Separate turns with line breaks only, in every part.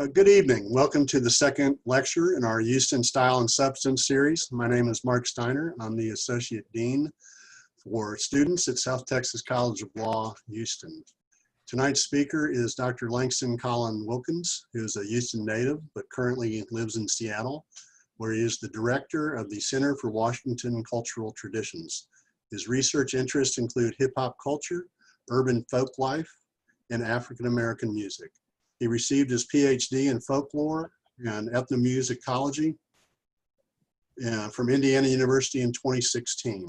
Good evening. Welcome to the second lecture in our Houston Style and Substance series. My name is Mark Steiner. I'm the Associate Dean for Students at South Texas College of Law, Houston. Tonight's speaker is Dr. Langston Collin Wilkins, who is a Houston native but currently lives in Seattle, where he is the director of the Center for Washington Cultural Traditions. His research interests include hip-hop culture, urban folk life, and African-American music. He received his PhD in folklore and ethnomusicology from Indiana University in 2016.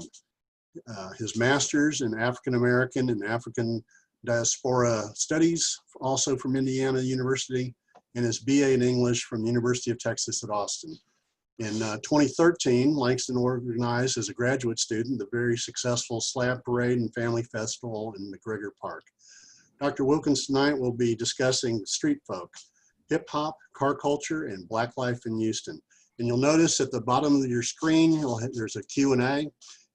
His master's in African-American and African Diaspora Studies, also from Indiana University, and his BA in English from the University of Texas at Austin. In 2013, Langston organized as a graduate student the very successful Slab Parade and Family Festival in McGregor Park. Dr. Wilkins tonight will be discussing street folk, hip hop, car culture, and Black life in Houston. And you'll notice at the bottom of your screen, there's a Q&A.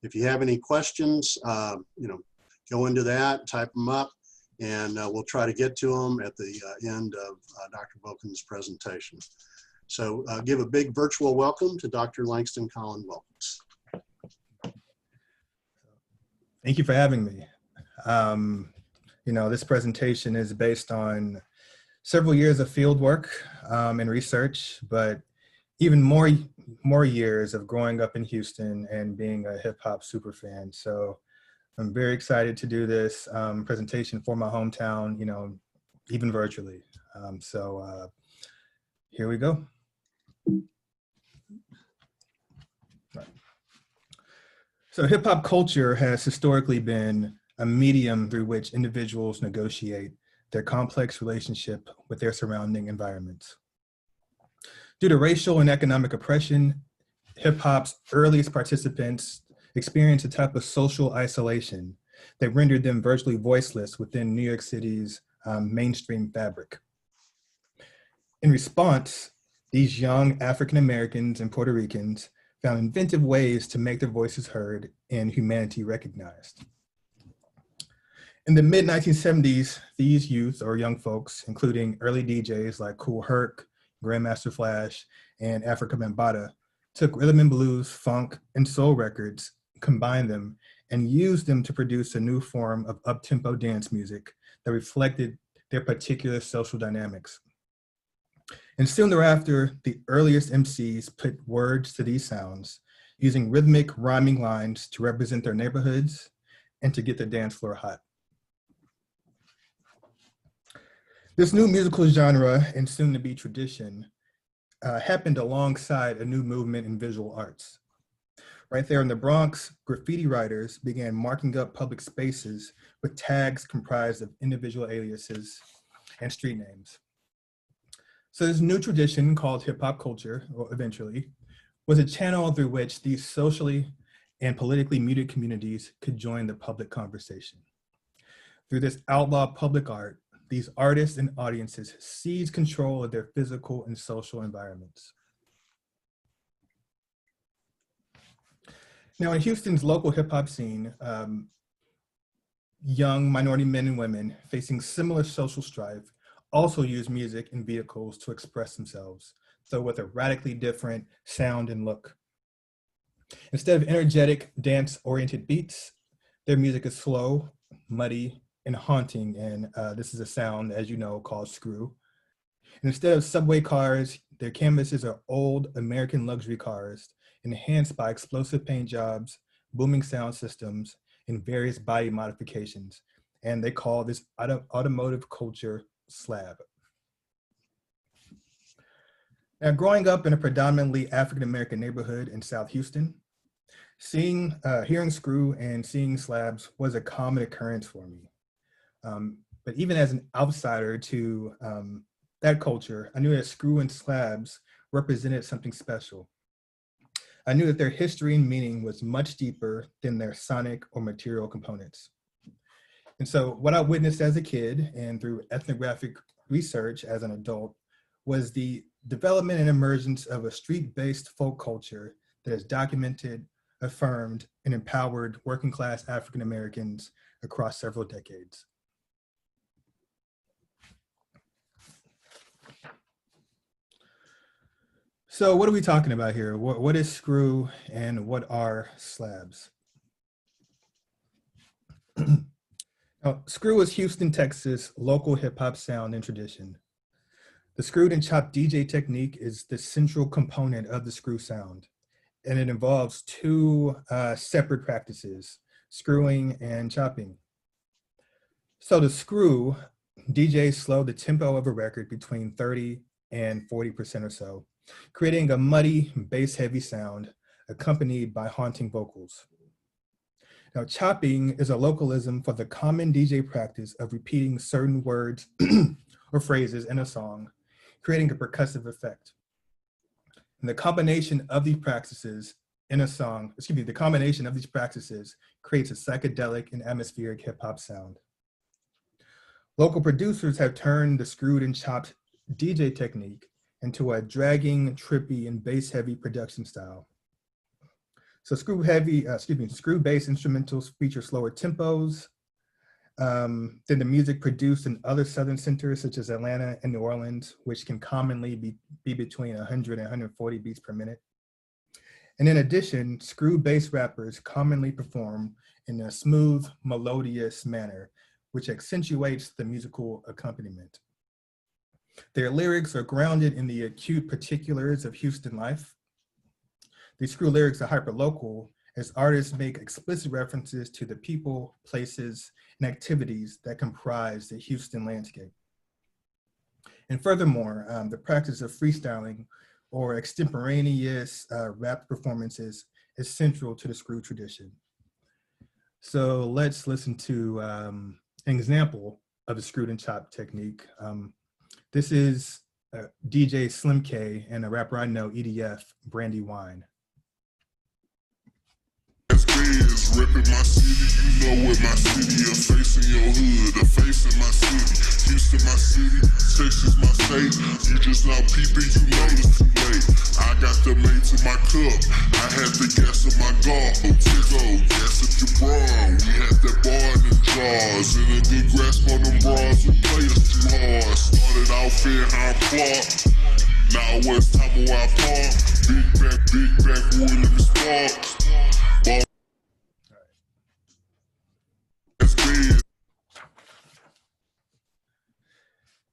If you have any questions, go into that, type them up, and we'll try to get to them at the end of Dr. Wilkins' presentation. So give a big virtual welcome to Dr. Langston Collin Wilkins.
Thank you for having me. This presentation is based on several years of field work and research, but even more years of growing up in Houston and being a hip hop super fan. So I'm very excited to do this presentation for my hometown, even virtually. Here we go. Right. So hip hop culture has historically been a medium through which individuals negotiate their complex relationship with their surrounding environments. Due to racial and economic oppression, hip hop's earliest participants experienced a type of social isolation that rendered them virtually voiceless within New York City's mainstream fabric. In response, these young African Americans and Puerto Ricans found inventive ways to make their voices heard and humanity recognized. In the mid-1970s, these youth or young folks, including early DJs like Kool Herc, Grandmaster Flash, and Afrika Bambaataa, took rhythm and blues, funk, and soul records, combined them, and used them to produce a new form of up-tempo dance music that reflected their particular social dynamics. And soon thereafter, the earliest MCs put words to these sounds, using rhythmic rhyming lines to represent their neighborhoods and to get the dance floor hot. This new musical genre and soon to be tradition happened alongside a new movement in visual arts. Right there in the Bronx, graffiti writers began marking up public spaces with tags comprised of individual aliases and street names. So this new tradition called hip hop culture, or eventually, was a channel through which these socially and politically muted communities could join the public conversation. Through this outlaw public art, these artists and audiences seized control of their physical and social environments. Now in Houston's local hip hop scene, young minority men and women facing similar social strife also use music and vehicles to express themselves, though with a radically different sound and look. Instead of energetic, dance-oriented beats, their music is slow, muddy, and haunting, and this is a sound, as you know, called screw. And instead of subway cars, their canvases are old American luxury cars enhanced by explosive paint jobs, booming sound systems, and various body modifications. And they call this automotive culture slab. Now, growing up in a predominantly African-American neighborhood in South Houston, hearing screw and seeing slabs was a common occurrence for me. But even as an outsider to that culture, I knew that screw and slabs represented something special. I knew that their history and meaning was much deeper than their sonic or material components. And so what I witnessed as a kid and through ethnographic research as an adult was the development and emergence of a street-based folk culture that has documented, affirmed, and empowered working class African Americans across several decades. So what are we talking about here? What is screw and what are slabs? Now, screw is Houston, Texas, local hip hop sound and tradition. The screwed and chopped DJ technique is the central component of the screw sound, and it involves two separate practices, screwing and chopping. So the screw, DJs slow the tempo of a record between 30 and 40% or so, creating a muddy, bass-heavy sound accompanied by haunting vocals. Now, chopping is a localism for the common DJ practice of repeating certain words or phrases in a song, creating a percussive effect. And the combination of these practices in a song, the combination of these practices creates a psychedelic and atmospheric hip hop sound. Local producers have turned the screwed and chopped DJ technique into a dragging, trippy, and bass-heavy production style. So screw bass instrumentals feature slower tempos than the music produced in other southern centers such as Atlanta and New Orleans, which can commonly be between 100 and 140 beats per minute. And in addition, screw bass rappers commonly perform in a smooth, melodious manner, which accentuates the musical accompaniment. Their lyrics are grounded in the acute particulars of Houston life. These screw lyrics are hyperlocal as artists make explicit references to the people, places, and activities that comprise the Houston landscape. And furthermore, the practice of freestyling or extemporaneous rap performances is central to the screw tradition. So let's listen to an example of the screwed and chopped technique. This is DJ Slim K and a rapper I know, EDF, Brandy Wine.
Ripping my city, you know what my city, a face in your hood, a face in my city. Houston, my city, Texas, my state. You just not peeping, you know it's too late. I got the mate to my cup, I had the gas in my guard. Tigo, gas if you brawn. We had that bar in the jaws, and a good grasp on them bras. We play us too hard. Started out fair, Hyde Park. Now West Tamawai Park. Big back, wood in the sparks.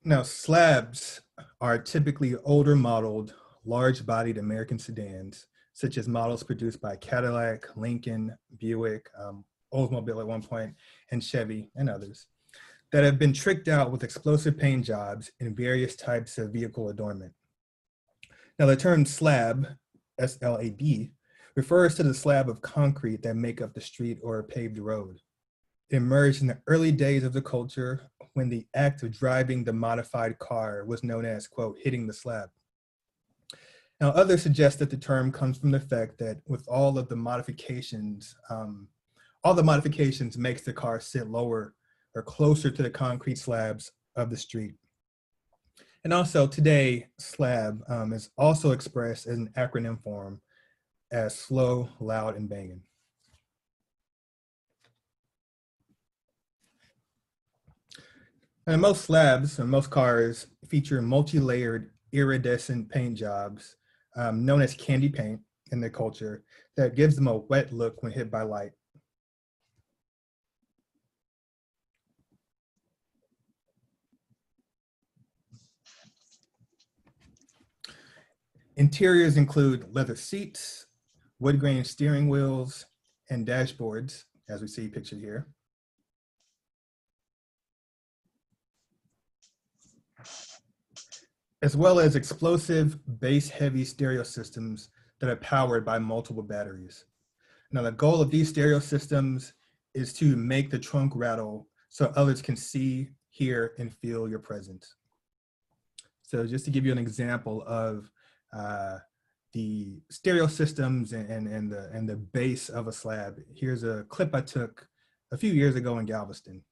Now, slabs are typically older modeled, large-bodied American sedans, such as models produced by Cadillac, Lincoln, Buick, Oldsmobile at one point, and Chevy, and others, that have been tricked out with explosive paint jobs and various types of vehicle adornment. Now, the term slab, S-L-A-B, refers to the slab of concrete that make up the street or a paved road. It emerged in the early days of the culture when the act of driving the modified car was known as, quote, hitting the slab. Now, others suggest that the term comes from the fact that with all the modifications makes the car sit lower or closer to the concrete slabs of the street. And also today, slab is also expressed as an acronym form as slow, loud, and banging. And most slabs and most cars feature multi-layered iridescent paint jobs known as candy paint in the culture that gives them a wet look when hit by light. Interiors include leather seats, wood grain steering wheels, and dashboards, as we see pictured here. As well as explosive bass-heavy stereo systems that are powered by multiple batteries. Now, the goal of these stereo systems is to make the trunk rattle so others can see, hear, and feel your presence. So just to give you an example of the stereo systems and the bass of a slab, here's a clip I took a few years ago in Galveston.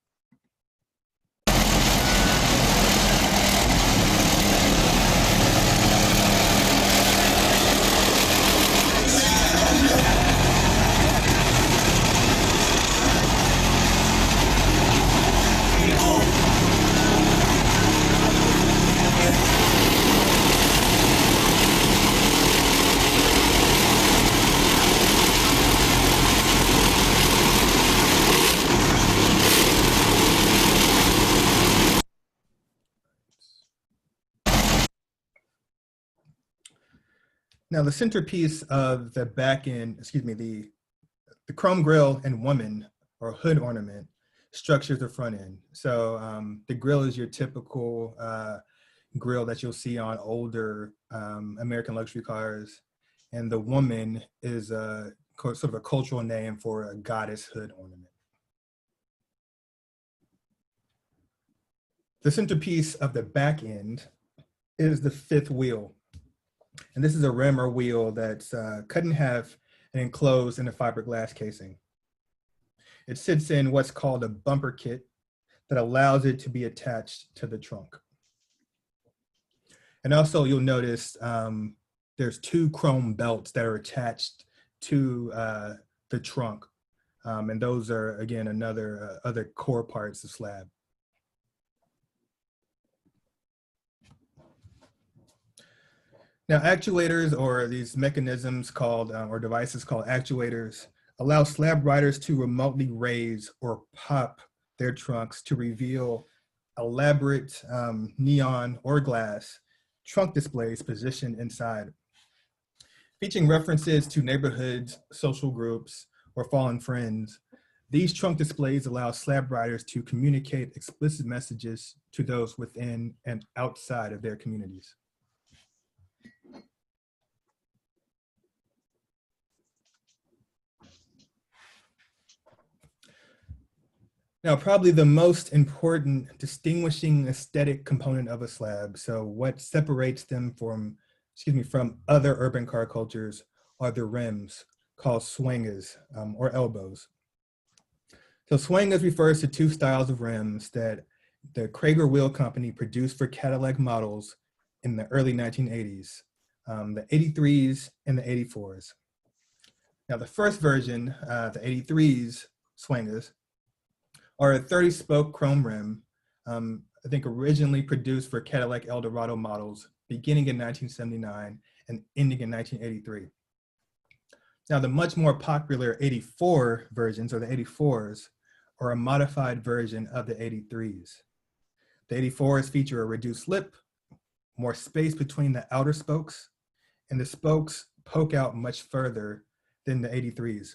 Now, the centerpiece of the back end, excuse me, the chrome grille and woman or hood ornament structures the front end. So the grille is your typical grille that you'll see on older American luxury cars. And the woman is sort of a cultural name for a goddess hood ornament. The centerpiece of the back end is the fifth wheel. And this is a rim or wheel that's cut in half and enclosed in a fiberglass casing. It sits in what's called a bumper kit that allows it to be attached to the trunk. And also you'll notice there's two chrome belts that are attached to the trunk. And those are, again, other core parts of slab. Now, actuators, or these mechanisms called, or devices called actuators, allow slab riders to remotely raise or pop their trunks to reveal elaborate neon or glass trunk displays positioned inside. Featuring references to neighborhoods, social groups, or fallen friends, these trunk displays allow slab riders to communicate explicit messages to those within and outside of their communities. Now, probably the most important distinguishing aesthetic component of a slab, so what separates them from other urban car cultures, are the rims called swangas or elbows. So swangas refers to two styles of rims that the Cragar Wheel Company produced for Cadillac models in the early 1980s, the 83s and the 84s. Now, the first version, the 83s swangas, are a 30-spoke chrome rim, I think originally produced for Cadillac Eldorado models beginning in 1979 and ending in 1983. Now, the much more popular 84 versions, or the 84s, are a modified version of the 83s. The 84s feature a reduced lip, more space between the outer spokes, and the spokes poke out much further than the 83s.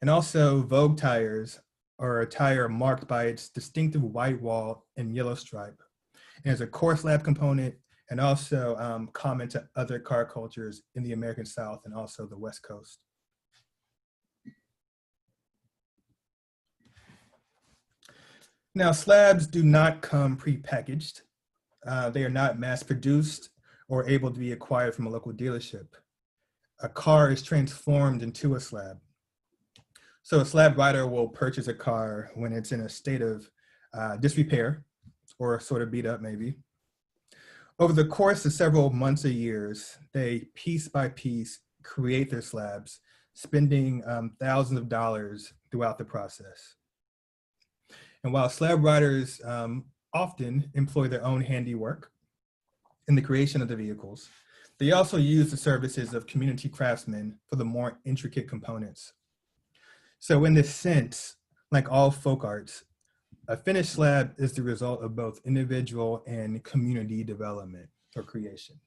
And also, Vogue tires are a tire marked by its distinctive white wall and yellow stripe. And it's a core slab component, and also common to other car cultures in the American South and also the West Coast. Now, slabs do not come pre-packaged. They are not mass-produced or able to be acquired from a local dealership. A car is transformed into a slab. So a slab rider will purchase a car when it's in a state of disrepair or sort of beat up maybe. Over the course of several months or years, they piece by piece create their slabs, spending thousands of dollars throughout the process. And while slab riders often employ their own handiwork in the creation of the vehicles, they also use the services of community craftsmen for the more intricate components. So in this sense, like all folk arts, a finished slab is the result of both individual and community development or creation.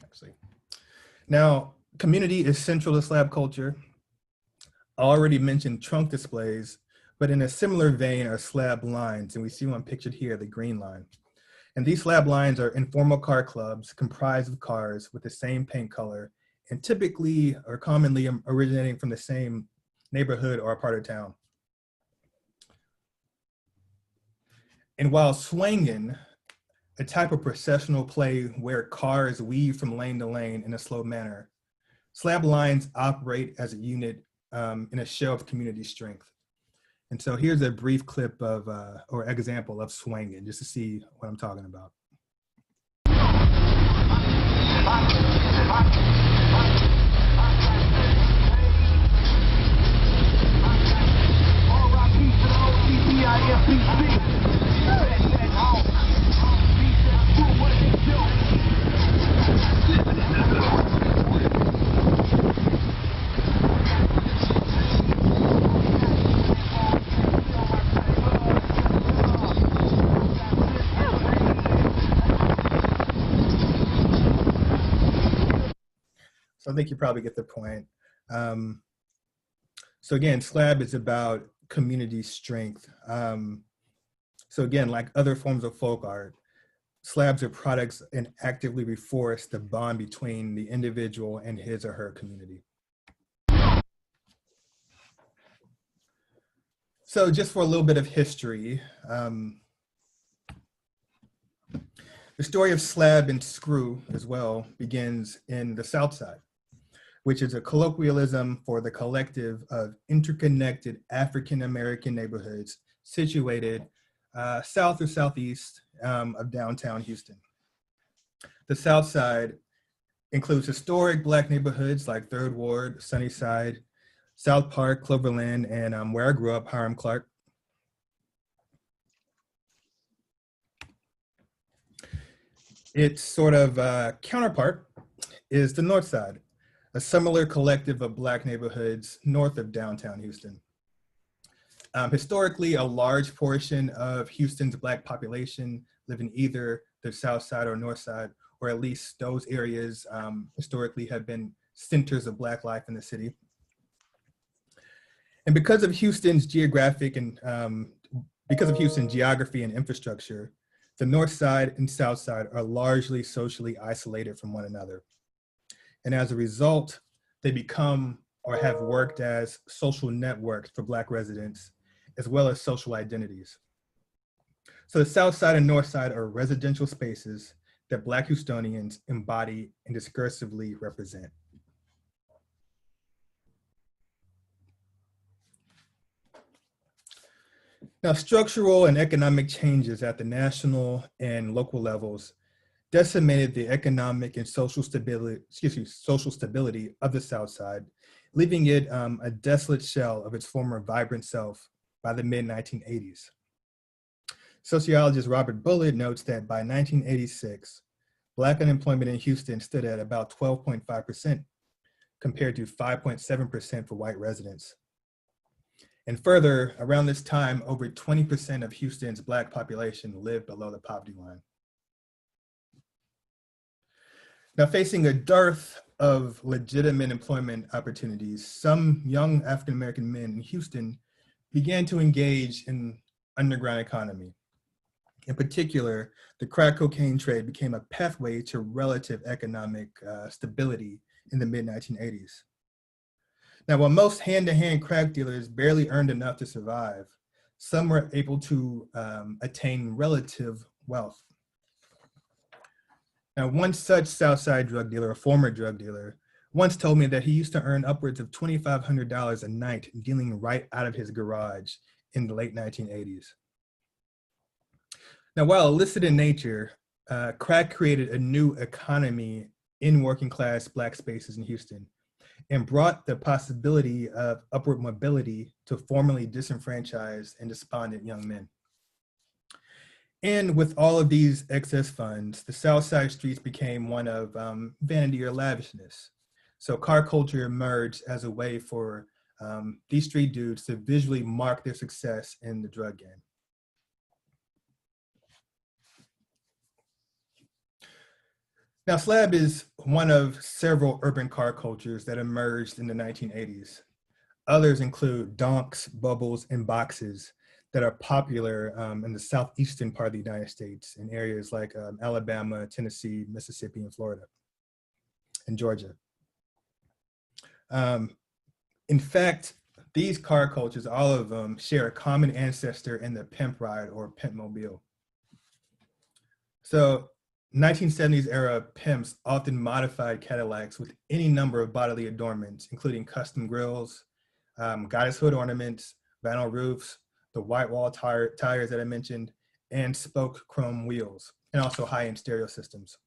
Actually, now, community is central to slab culture. I already mentioned trunk displays, but in a similar vein are slab lines, and we see one pictured here, the green line. And these slab lines are informal car clubs comprised of cars with the same paint color and typically or commonly originating from the same neighborhood or part of town. And while swangin', a type of processional play where cars weave from lane to lane in a slow manner, slab lines operate as a unit in a show of community strength. And so here's a brief clip of, or example of swangin', just to see what I'm talking about. think you probably get the point. So again, SLAB is about community strength. So again, like other forms of folk art, slabs are products and actively reinforce the bond between the individual and his or her community. So just for a little bit of history, the story of slab and screw as well begins in the South Side, which is a colloquialism for the collective of interconnected African-American neighborhoods situated south or southeast of downtown Houston. The South Side includes historic Black neighborhoods like Third Ward, Sunnyside, South Park, Cloverland, and where I grew up, Hiram Clark. Its sort of counterpart is the North Side, a similar collective of Black neighborhoods north of downtown Houston. Historically, a large portion of Houston's Black population live in either the South Side or North Side, or at least those areas historically have been centers of Black life in the city. And because of Houston's geography and infrastructure, the North Side and South Side are largely socially isolated from one another. And as a result, they become or have worked as social networks for Black residents, as well as social identities. So the South Side and North Side are residential spaces that Black Houstonians embody and discursively represent. Now, structural and economic changes at the national and local levels decimated the economic and social stability of the South Side, leaving it a desolate shell of its former vibrant self by the mid-1980s. Sociologist Robert Bullitt notes that by 1986, Black unemployment in Houston stood at about 12.5% compared to 5.7% for white residents. And further, around this time, over 20% of Houston's Black population lived below the poverty line. Now, facing a dearth of legitimate employment opportunities, some young African-American men in Houston began to engage in underground economy. In particular, the crack cocaine trade became a pathway to relative economic stability in the mid-1980s. Now, while most hand-to-hand crack dealers barely earned enough to survive, some were able to attain relative wealth. Now, one such Southside drug dealer, a former drug dealer, once told me that he used to earn upwards of $2,500 a night dealing right out of his garage in the late 1980s. Now, while illicit in nature, crack created a new economy in working class Black spaces in Houston and brought the possibility of upward mobility to formerly disenfranchised and despondent young men. And with all of these excess funds, the South Side streets became one of vanity or lavishness. So car culture emerged as a way for these street dudes to visually mark their success in the drug game. Now, slab is one of several urban car cultures that emerged in the 1980s. Others include donks, bubbles, and boxes that are popular in the southeastern part of the United States in areas like Alabama, Tennessee, Mississippi, and Florida, and Georgia. In fact, these car cultures, all of them, share a common ancestor in the pimp ride or pimp mobile. So 1970s era pimps often modified Cadillacs with any number of bodily adornments, including custom grills, goddess hood ornaments, vinyl roofs, the white wall tires that I mentioned, and spoke chrome wheels, and also high-end stereo systems.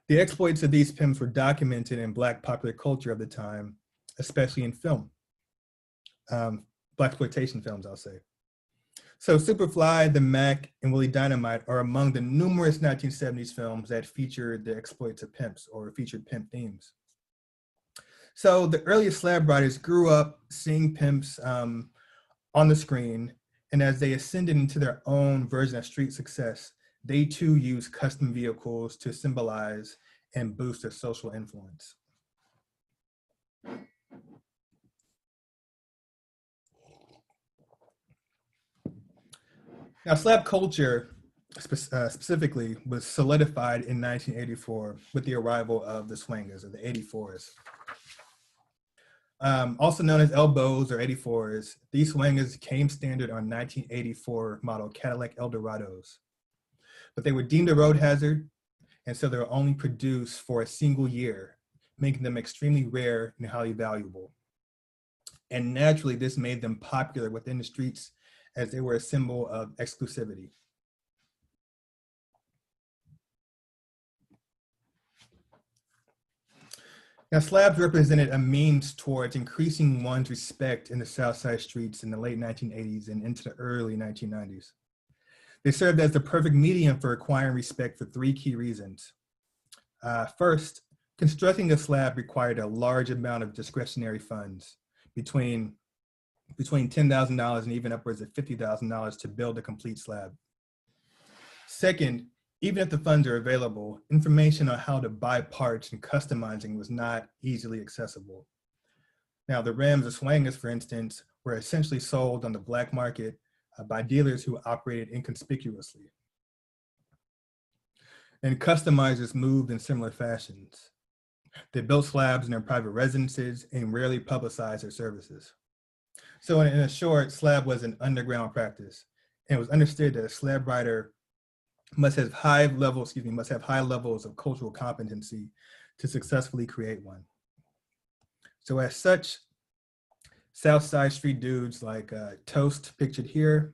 The exploits of these pimps were documented in Black popular culture of the time, especially in film, Blaxploitation films, I'll say. So Superfly, The Mac, and Willie Dynamite are among the numerous 1970s films that featured the exploits of pimps or featured pimp themes. So the earliest slab riders grew up seeing pimps on the screen, and as they ascended into their own version of street success, they too used custom vehicles to symbolize and boost their social influence. Now, slab culture specifically was solidified in 1984 with the arrival of the swingers, or the 84s. Also known as elbows or 84s, these swingers came standard on 1984 model Cadillac Eldorados. But they were deemed a road hazard, and so they were only produced for a single year, making them extremely rare and highly valuable. And naturally, this made them popular within the streets as they were a symbol of exclusivity. Now, slabs represented a means towards increasing one's respect in the South Side streets in the late 1980s and into the early 1990s. They served as the perfect medium for acquiring respect for three key reasons. First, constructing a slab required a large amount of discretionary funds, between $10,000 and even upwards of $50,000 to build a complete slab. Second, even if the funds are available, information on how to buy parts and customizing was not easily accessible. Now, the rims or swangers, for instance, were essentially sold on the black market by dealers who operated inconspicuously. And customizers moved in similar fashions. They built slabs in their private residences and rarely publicized their services. So in a short, slab was an underground practice, and it was understood that a slab writer must have high levels of cultural competency to successfully create one. So as such, South Side street dudes like Toast, pictured here,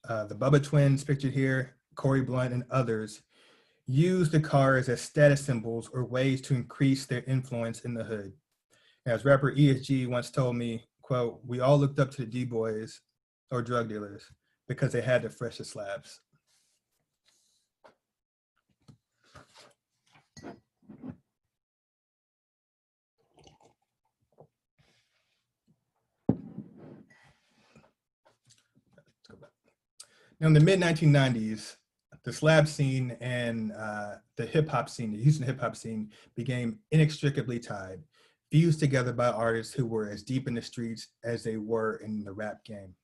the Bubba Twins, pictured here, Corey Blunt, and others, used the cars as status symbols or ways to increase their influence in the hood. As rapper ESG once told me, quote, "We all looked up to the D-boys or drug dealers because they had the freshest slabs." Now, in the mid-1990s, the slab scene and the hip-hop scene, the Houston hip-hop scene, became inextricably tied, fused together by artists who were as deep in the streets as they were in the rap game.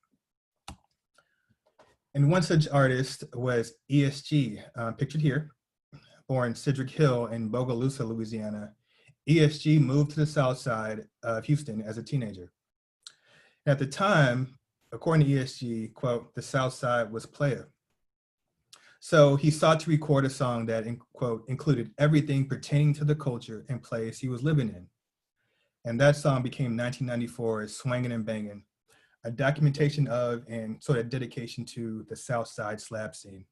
And one such artist was ESG, pictured here. Born Cedric Hill in Bogalusa, Louisiana, ESG moved to the south side of Houston as a teenager. At the time, according to ESG, quote, "The South Side was playa." So he sought to record a song that, quote, "included everything pertaining to the culture and place he was living in." And that song became 1994's Swangin' and Bangin', a documentation of and sort of dedication to the South Side slab scene.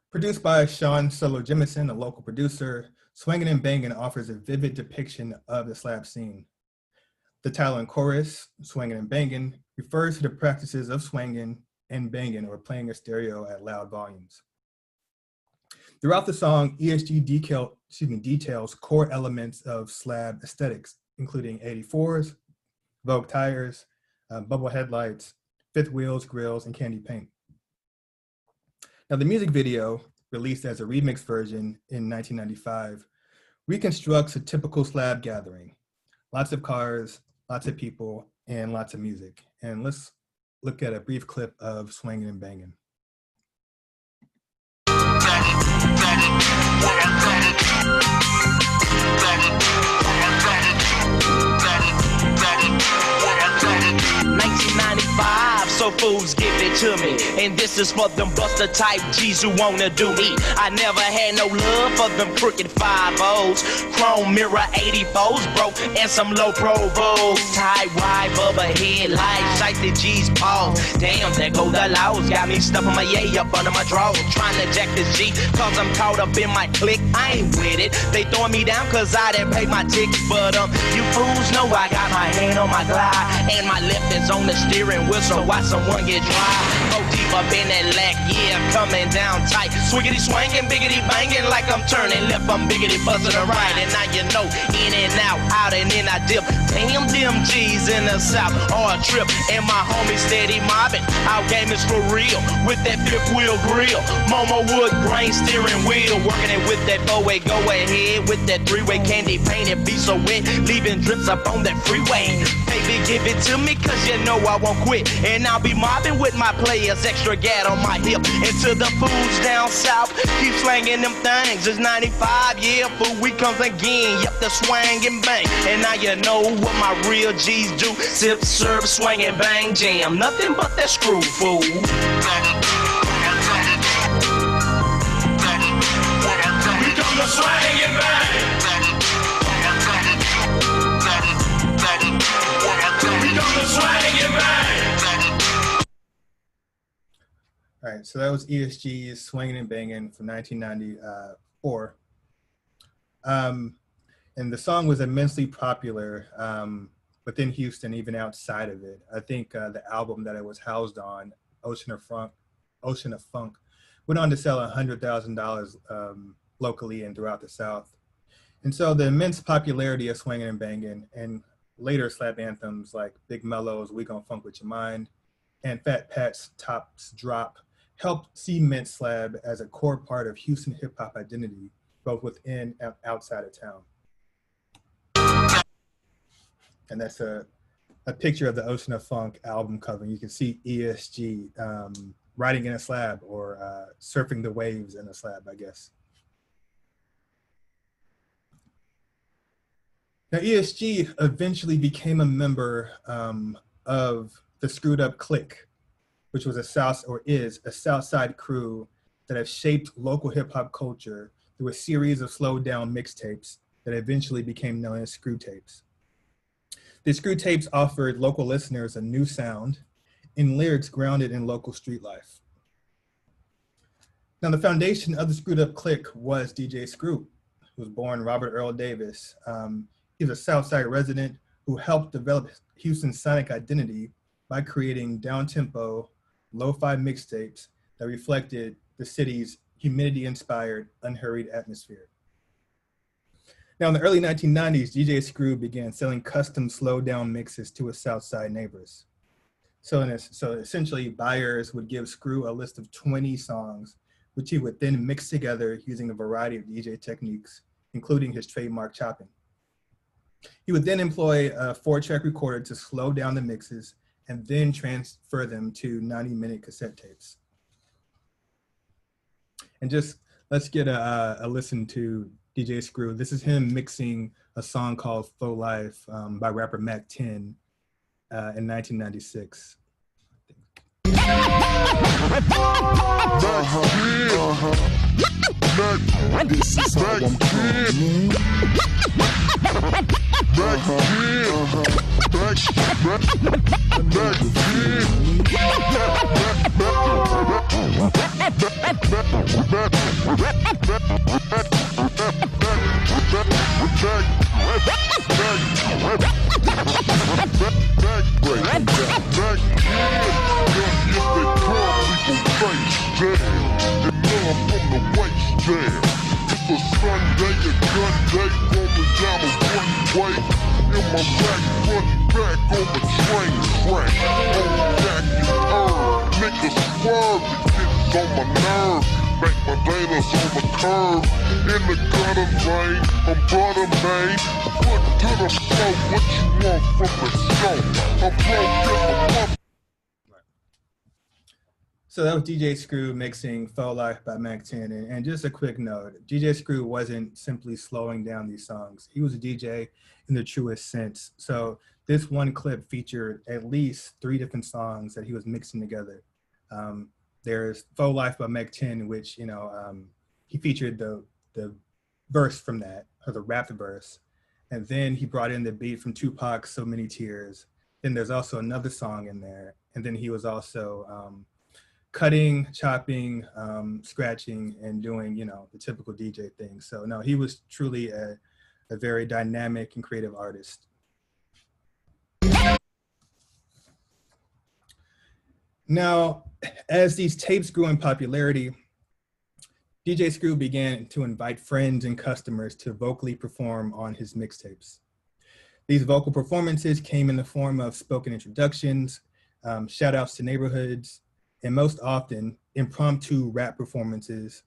Produced by Sean Solo Jemison, a local producer, Swangin' and Bangin' offers a vivid depiction of the slab scene. The title and chorus, Swangin' and Bangin', refers to the practices of swangin' and bangin', or playing a stereo at loud volumes. Throughout the song, ESG details core elements of slab aesthetics, including 84s, Vogue tires, bubble headlights, fifth wheels, grills, and candy paint. Now, the music video, released as a remix version in 1995, reconstructs a typical slab gathering. Lots of cars, lots of people, and lots of music. And let's look at a brief clip of Swangin' and Bangin'.
So fools give it to me, and this is for them buster type G's who wanna do me. I never had no love for them crooked 5-0s, chrome mirror 84s, broke, and some low provos. Tie wide bubba headlights, sight the G's paws. Damn, there go the laws, got me stuffing my yay up under my drawers, trying to jack this G, cause I'm caught up in my clique. I ain't with it, they throwing me down cause I didn't pay my ticket, but you fools know I got my hand on my glide, and my left is on the steering wheel, so watch someone get dry. OD up in that lack, yeah, coming down tight. Swiggity swangin', biggity bangin', like I'm turning left, I'm biggity buzzing to right. And now you know, in and out and in I dip. Damn them G's in the south, or a trip. And my homies steady mobbing, our game is for real. With that fifth wheel grill, Momo wood grain steering wheel. Working it with that four-way, go ahead. With that three-way candy painted, be so wet, leaving drips up on that freeway. Baby, give it to me, cause you know I won't quit. And I'll be mobbing with my players, extra gat on my hip. And to the fools down south, keep slanging them things. It's 95, yeah, fool, we comes again. Yep, the swang and bang. And now you know what my real G's do. Sip, serve, swing and bang, jam. Nothing but that screw, fool. We come to swing and bang. We come to swing and bang.
All right, so that was ESG's Swinging and Banging from 1994. And the song was immensely popular within Houston, even outside of it. I think the album that it was housed on, Ocean of Funk, went on to sell $100,000 locally and throughout the South. And so the immense popularity of Swinging and Banging and later slap anthems like Big Mellow's We Gon' Funk With Your Mind and Fat Pat's Tops Drop helped cement slab as a core part of Houston hip hop identity, both within and outside of town. And that's a picture of the Ocean of Funk album cover. You can see ESG riding in a slab or surfing the waves in a slab, I guess. Now, ESG eventually became a member of the Screwed Up Clique, which was is a South Side crew that have shaped local hip hop culture through a series of slowed down mixtapes that eventually became known as Screw Tapes. The Screw Tapes offered local listeners a new sound and lyrics grounded in local street life. Now, the foundation of the Screwed Up Clique was DJ Screw, who was born Robert Earl Davis. He was a Southside resident who helped develop Houston's sonic identity by creating down-tempo, lo-fi mixtapes that reflected the city's humidity-inspired, unhurried atmosphere. Now, in the early 1990s, DJ Screw began selling custom slowed-down mixes to his Southside neighbors. So essentially, buyers would give Screw a list of 20 songs, which he would then mix together using a variety of DJ techniques, including his trademark chopping. He would then employ a 4-track recorder to slow down the mixes and then transfer them to 90-minute cassette tapes. And just let's get a listen to DJ Screw. This is him mixing a song called Faux Life by rapper Mac 10 in 1996.
This is how I'm coming. It's a Sunday, a gun day, rolling down a one-way. In my back, running back on the train track. On Jack and Herb, niggas swerve, it gets on my nerve. Make my Danas on the curb. In the gutter lane, I'm brother made. Foot to the floor, what you want from the show? I'm broke in the month.
So that was DJ Screw mixing Faux Life by Mac 10. And just a quick note, DJ Screw wasn't simply slowing down these songs. He was a DJ in the truest sense. So this one clip featured at least 3 different songs that he was mixing together. There's Faux Life by Mac 10, which, he featured the verse from that, or the rap verse. And then he brought in the beat from Tupac's So Many Tears. Then there's also another song in there. And then he was also cutting, chopping, scratching, and doing, the typical DJ thing. So no, he was truly a very dynamic and creative artist. Now, as these tapes grew in popularity, DJ Screw began to invite friends and customers to vocally perform on his mixtapes. These vocal performances came in the form of spoken introductions, shout outs to neighborhoods, and most often impromptu rap performances,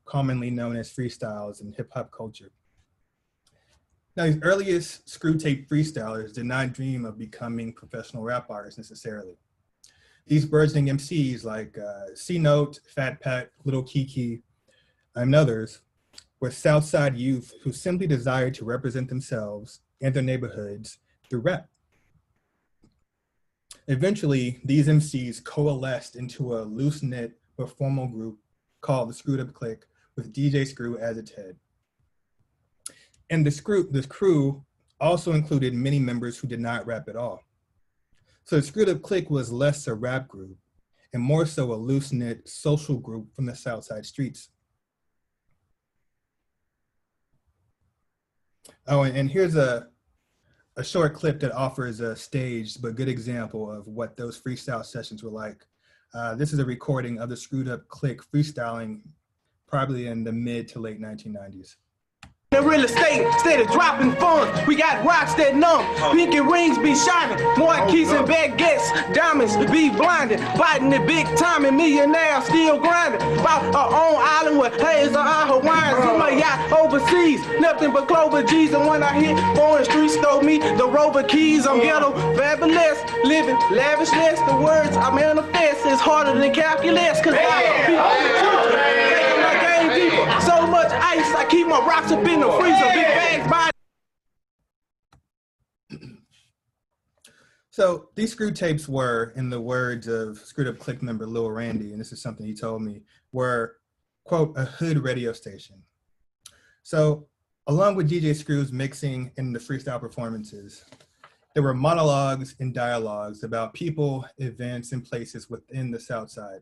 commonly known as freestyles in hip hop culture. Now, these earliest Screw tape freestylers did not dream of becoming professional rap artists necessarily. These burgeoning MCs like C-Note, Fat Pat, Little Kiki, and others were Southside youth who simply desired to represent themselves and their neighborhoods through rap. Eventually, these MCs coalesced into a loose-knit but formal group called the Screwed Up Clique, with DJ Screw as its head. And this crew also included many members who did not rap at all. So the Screwed Up Clique was less a rap group and more so a loose-knit social group from the Southside streets. Oh, and here's a short clip that offers a staged but good example of what those freestyle sessions were like. This is a recording of the Screwed Up Clique freestyling probably in the mid to late 1990s.
The real estate, steady dropping funds. We got rocks that numb, pinky rings be shining, more keys and baguettes, diamonds be blinded, fighting the big time and millionaire still grinding. Bought our own island with haze on our Hawaiians, in my yacht overseas, nothing but Clover G's. And when I hit foreign streets, stole me the Rover keys. I'm ghetto, fabulous, living lavishness. The words I manifest is harder than calculus, cause I be on the truth. Taking my game deeper, so much ice, I keep my rocks up in the freezer, big bags by.
So these Screw tapes were, in the words of Screwed Up Clique member Lil Randy, and this is something he told me, were, quote, a hood radio station. So along with DJ Screw's mixing and the freestyle performances, there were monologues and dialogues about people, events, and places within the South Side.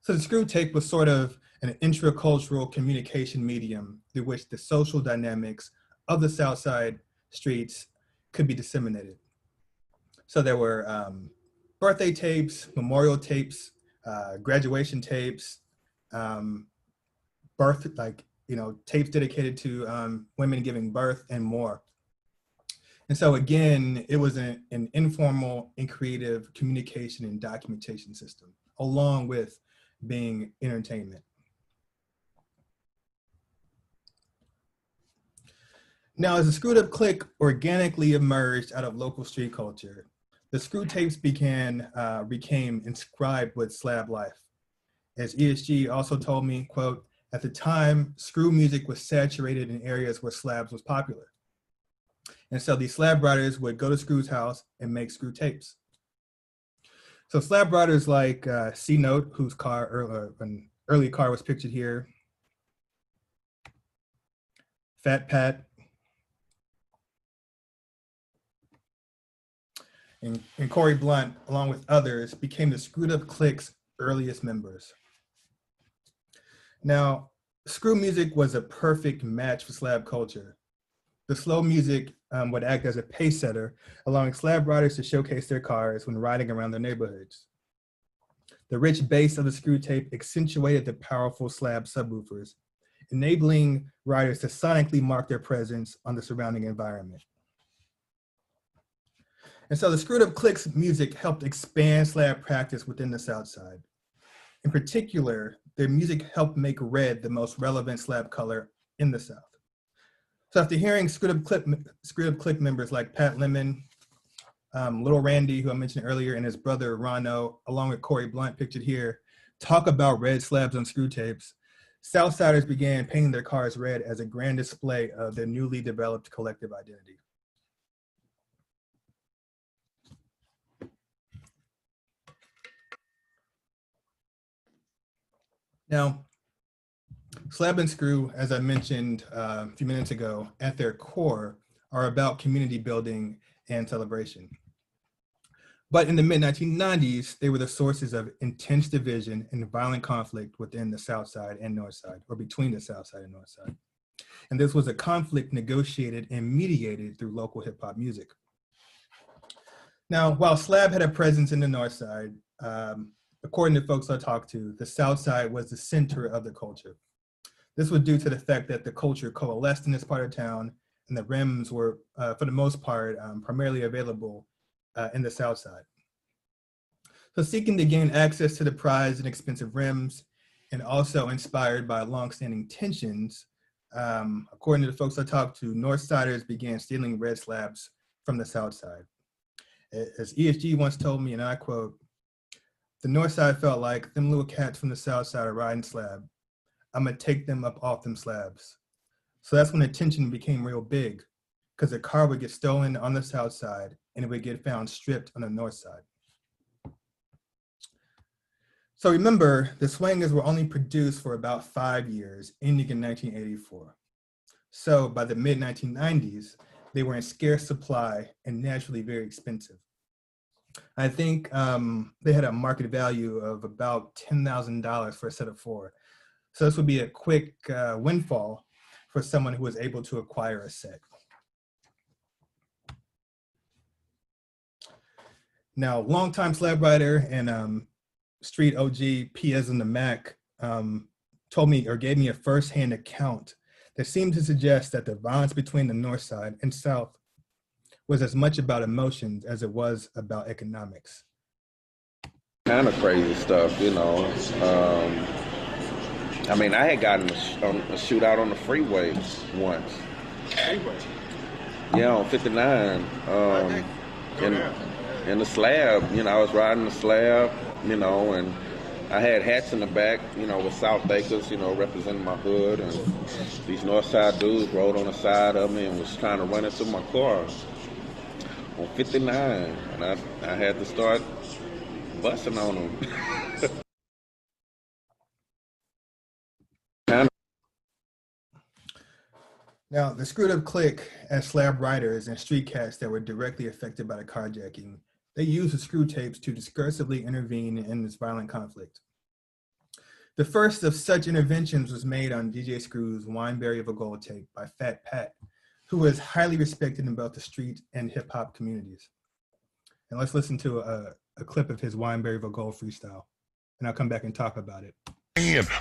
So the Screw tape was sort of an intracultural communication medium through which the social dynamics of the South Side streets could be disseminated. So there were birthday tapes, memorial tapes, graduation tapes, tapes dedicated to women giving birth and more. And so again, it was an informal and creative communication and documentation system, along with being entertainment. Now, as the Screwed Up Clique organically emerged out of local street culture, the Screw tapes became inscribed with slab life. As ESG also told me, quote, at the time, Screw music was saturated in areas where slabs was popular. And so these slab writers would go to Screw's house and make Screw tapes. So slab writers like C-Note, whose an early car was pictured here, Fat Pat, and Corey Blunt, along with others, became the Screwed Up Clique's earliest members. Now, Screw music was a perfect match for slab culture. The slow music would act as a pace setter, allowing slab riders to showcase their cars when riding around their neighborhoods. The rich bass of the Screw tape accentuated the powerful slab subwoofers, enabling riders to sonically mark their presence on the surrounding environment. And so the Screwed Up Clique's music helped expand slab practice within the South Side. In particular, their music helped make red the most relevant slab color in the South. So after hearing Screwed Up Clique members like Pat Lemon, Little Randy, who I mentioned earlier, and his brother Rono, along with Corey Blunt, pictured here, talk about red slabs on Screw tapes, Southsiders began painting their cars red as a grand display of their newly developed collective identity. Now, Slab and Screw, as I mentioned a few minutes ago, at their core are about community building and celebration. But in the mid-1990s, they were the sources of intense division and violent conflict within the South Side and North Side, or between the South Side and North Side. And this was a conflict negotiated and mediated through local hip hop music. Now, while Slab had a presence in the North Side, according to folks I talked to, the South Side was the center of the culture. This was due to the fact that the culture coalesced in this part of town, and the rims were, for the most part, primarily available in the South Side. So seeking to gain access to the prized and expensive rims, and also inspired by longstanding tensions, according to the folks I talked to, Northsiders began stealing red slabs from the South Side. As ESG once told me, and I quote, "The North Side felt like them little cats from the South Side are riding slab. I'm gonna take them up off them slabs." So that's when the tension became real big, because the car would get stolen on the South Side and it would get found stripped on the North Side. So remember, the Swangers were only produced for about 5 years, ending in 1984. So by the mid-1990s, they were in scarce supply and naturally very expensive. I think they had a market value of about $10,000 for a set of 4. So this would be a quick windfall for someone who was able to acquire a set. Now, longtime slab rider and street OG P.S. in the Mac told me or gave me a firsthand account that seemed to suggest that the violence between the North Side and South was as much about emotions as it was about economics.
Kind of crazy stuff, you know. I mean, I had gotten a shootout on the freeway once. Yeah, on 59. In the slab, you know, I was riding the slab, you know, and I had hats in the back, you know, with South Bakers, you know, representing my hood, and these North Side dudes rode on the side of me and was trying to run into my car on 59, and I had to start busting on them.
Now, the Screwed Up Clique, as slab riders and street cats that were directly affected by the carjacking, they used the screw tapes to discursively intervene in this violent conflict. The first of such interventions was made on DJ Screw's Wineberry of a Gold tape by Fat Pat, who was highly respected in both the street and hip hop communities. And let's listen to a clip of his Wineberry of a Gold freestyle, and I'll come back and talk about it.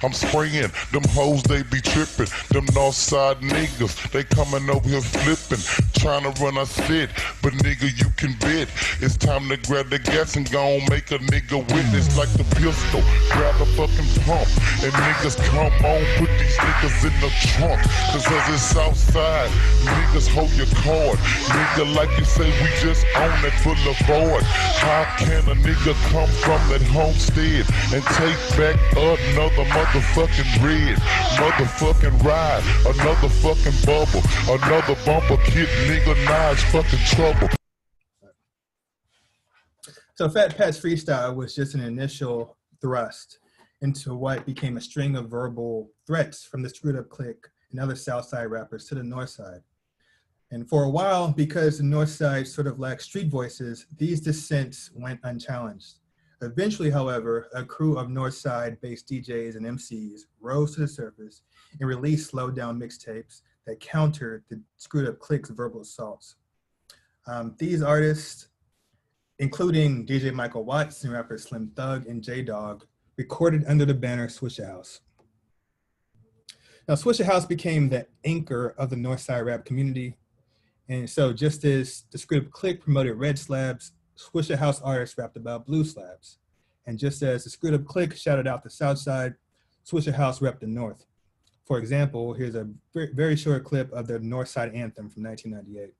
I'm spraying, them hoes they be tripping, them north side niggas, they coming over here flipping, trying to run us fit, but nigga you can bet, it's time to grab the gas and go on make a nigga witness like the pistol, grab the fucking pump, and niggas come on, put these niggas in the trunk, cause as it's south side, niggas hold your card, nigga like you say we just on that boulevard, how can a nigga come from that homestead and take back another motherfucking red, motherfucking ride, another fucking bubble, another bumper kid, nigga, Nas fucking trouble.
So Fat Pat's freestyle was just an initial thrust into what became a string of verbal threats from the Screwed Up Clique and other South Side rappers to the North Side. And for a while, because the North Side sort of lacked street voices, these dissents went unchallenged. Eventually, however, a crew of North Side-based DJs and MCs rose to the surface and released slowed-down mixtapes that countered the Screwed Up Clique's verbal assaults. These artists, including DJ Michael Watts and rapper Slim Thug and J-Dog, recorded under the banner Swishahouse. Now, Swishahouse became the anchor of the North Side rap community. And so just as the Screwed Up Clique promoted red slabs, Swishahouse artists rapped about blue slabs. And just as the Screwed Up Clique shouted out the South Side, Swishahouse repped the North. For example, here's a very short clip of the North Side anthem from 1998.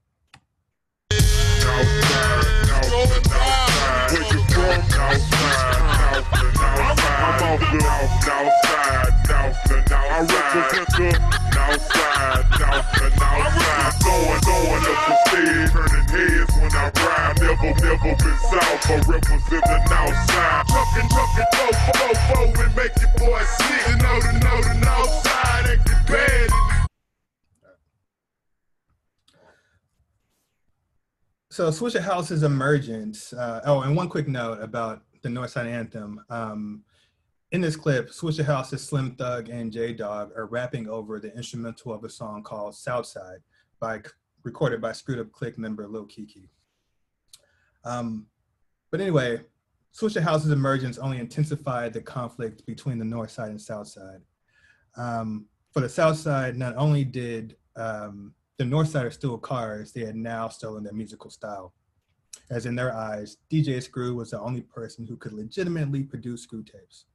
Going up the stairs, turning heads when I ride. Never been south, but represent the north side. Truckin', fo, and make your boy sick. You know the north side acting bad.
So Swisshahouse's emergence, and one quick note about the North Side anthem. In this clip, Swisshahouse's Slim Thug and J-Dog are rapping over the instrumental of a song called Southside, recorded by Screwed Up Clique member Lil Keke. But anyway, Swisher House's emergence only intensified the conflict between the North Side and South Side. For the South Side, not only did the North Siders steal cars, they had now stolen their musical style. As in their eyes, DJ Screw was the only person who could legitimately produce screw tapes.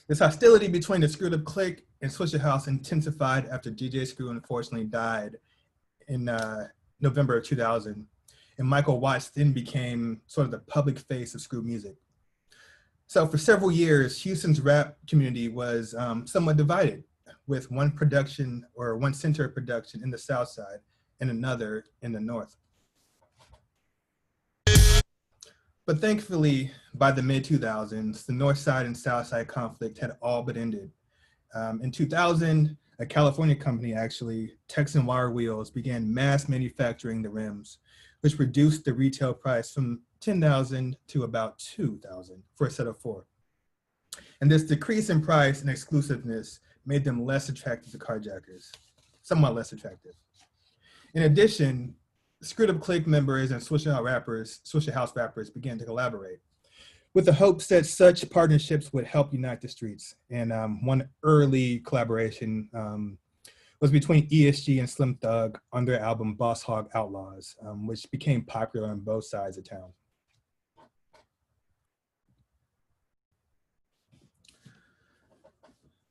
This hostility between the Screwed Up Clique and Swisher House intensified after DJ Screw unfortunately died in November of 2000. And Michael Watts then became sort of the public face of screw music. So for several years, Houston's rap community was somewhat divided, with one production or one center of production in the South Side and another in the North. But thankfully, by the mid-2000s, the North Side and South Side conflict had all but ended. In 2000, a California company, actually, Texan Wire Wheels, began mass manufacturing the rims, which reduced the retail price from $10,000 to about $2,000 for a set of 4. And this decrease in price and exclusiveness made them less attractive to carjackers, somewhat less attractive. In addition, Screwed Up Clique members and Swisher House rappers began to collaborate with the hopes that such partnerships would help unite the streets. And one early collaboration was between ESG and Slim Thug on their album Boss Hog Outlaws, which became popular on both sides of town.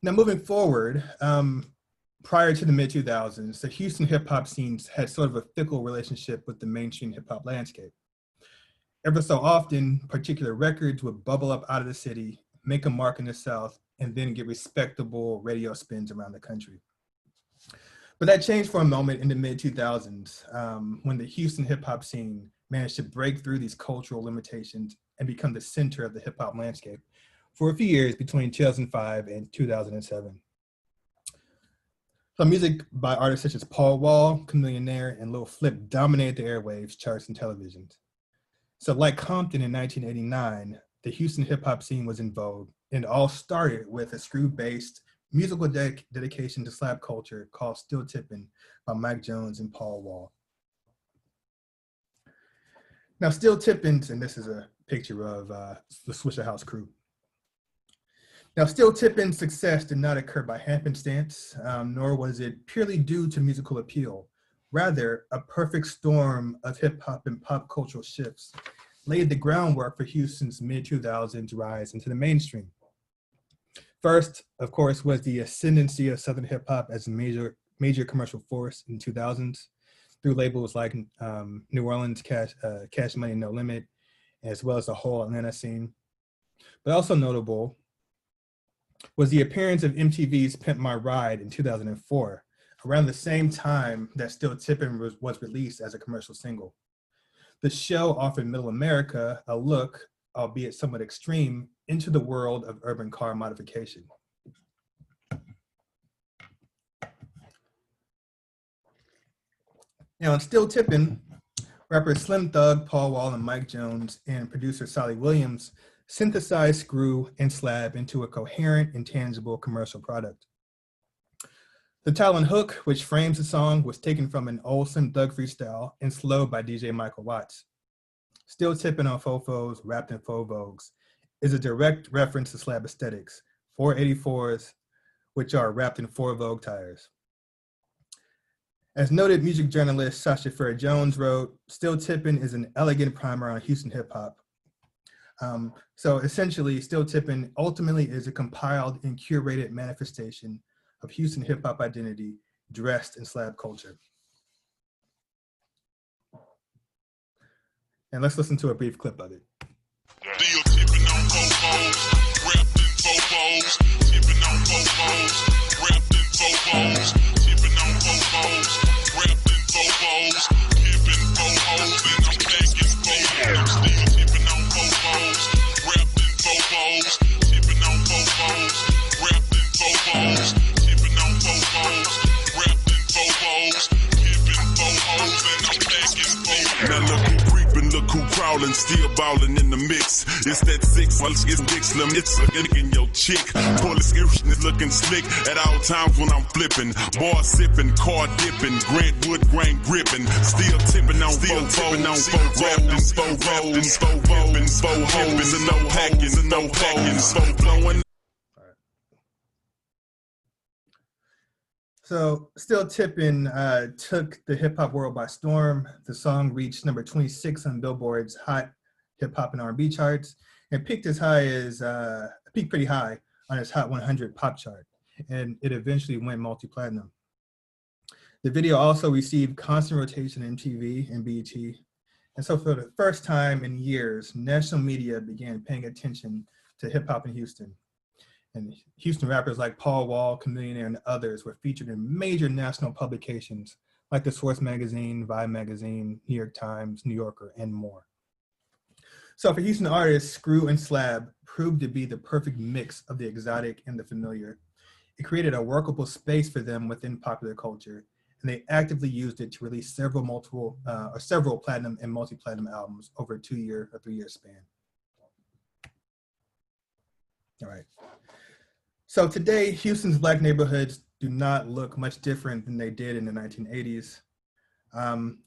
Now moving forward, prior to the mid-2000s, the Houston hip hop scenes had sort of a fickle relationship with the mainstream hip hop landscape. Every so often, particular records would bubble up out of the city, make a mark in the South, and then get respectable radio spins around the country. But that changed for a moment in the mid-2000s when the Houston hip hop scene managed to break through these cultural limitations and become the center of the hip hop landscape for a few years between 2005 and 2007. So music by artists such as Paul Wall, Chamillionaire, and Lil Flip dominated the airwaves, charts, and televisions. So like Compton in 1989, the Houston hip hop scene was in vogue, and it all started with a screw-based musical dedication to slap culture called Still Tippin' by Mike Jones and Paul Wall. Now Still Tippin', and this is a picture of the Swisher House crew. Now, Still Tippin's success did not occur by happenstance, nor was it purely due to musical appeal. Rather, a perfect storm of hip hop and pop cultural shifts laid the groundwork for Houston's mid-2000s rise into the mainstream. First, of course, was the ascendancy of Southern hip hop as a major commercial force in 2000s through labels like New Orleans Cash Money No Limit, as well as the whole Atlanta scene. But also notable was the appearance of MTV's Pimp My Ride in 2004, around the same time that Still Tippin' was released as a commercial single. The show offered Middle America a look, albeit somewhat extreme, into the world of urban car modification. Now in Still Tippin', rappers Slim Thug, Paul Wall, and Mike Jones, and producer Solly Williams synthesize screw and slab into a coherent and tangible commercial product. The title and hook, which frames the song, was taken from an old Slim Thug freestyle and slowed by DJ Michael Watts. Still Tippin' on Fofos, wrapped in faux vogues, is a direct reference to slab aesthetics, 484s, which are wrapped in 4 Vogue tires. As noted music journalist Sasha Fair Jones wrote, Still Tippin' is an elegant primer on Houston hip hop. So essentially, Still Tippin' ultimately is a compiled and curated manifestation of Houston hip hop identity dressed in slab culture. And let's listen to a brief clip of it.
Still tipping on Fofos, wrapped in Fofos, tipping on Fofos, wrapped in Fofos, tipping on Fofos, wrapped in Fofos, tipping Fofos, and I'm packing Fofos. Still tipping on Fofos, wrapped in Fofos, tipping on Fofos, wrapped in Fofos, tipping on Fofos, wrapped in Fofos, tipping Fofos, and I'm packing Fofos. Now look who creeping, look who crawling. ballin', still ballin' in the mix. It's that six, well, it's Dick Slim, it's a in your chick. Police is looking slick at all times when I'm flipping. Bar sipping, car dipping, Grant Wood grain gripping. Still tipping on four rolls, rapping, four rolls, four rolls, four hoes, and no packing, and no packing, four blowing.
So Still Tippin' took the hip hop world by storm. The song reached number 26 on Billboard's Hot Hip Hop and R&B charts, and peaked pretty high on its Hot 100 pop chart, and it eventually went multi-platinum. The video also received constant rotation in MTV and BET, and so for the first time in years, national media began paying attention to hip hop in Houston. And Houston rappers like Paul Wall, Chamillionaire, and others were featured in major national publications like the Source Magazine, Vibe Magazine, New York Times, New Yorker, and more. So for Houston artists, Screw and Slab proved to be the perfect mix of the exotic and the familiar. It created a workable space for them within popular culture, and they actively used it to release several platinum and multi-platinum albums over a 2-year or 3-year span. All right. So today, Houston's Black neighborhoods do not look much different than they did in the 1980s.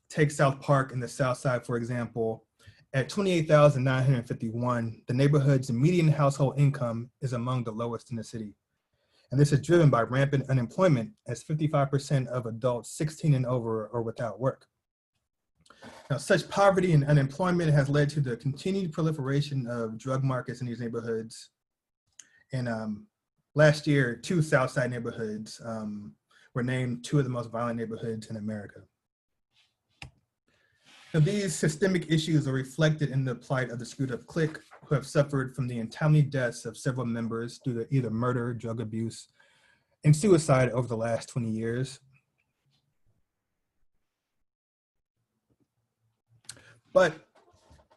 Take South Park in the South Side, for example. At $28,951, the neighborhood's median household income is among the lowest in the city. And this is driven by rampant unemployment, as 55% of adults 16 and over are without work. Now, such poverty and unemployment has led to the continued proliferation of drug markets in these neighborhoods. And last year, 2 Southside neighborhoods were named 2 of the most violent neighborhoods in America. Now, these systemic issues are reflected in the plight of the Screwed Up Clique, who have suffered from the untimely deaths of several members due to either murder, drug abuse, and suicide over the last 20 years. But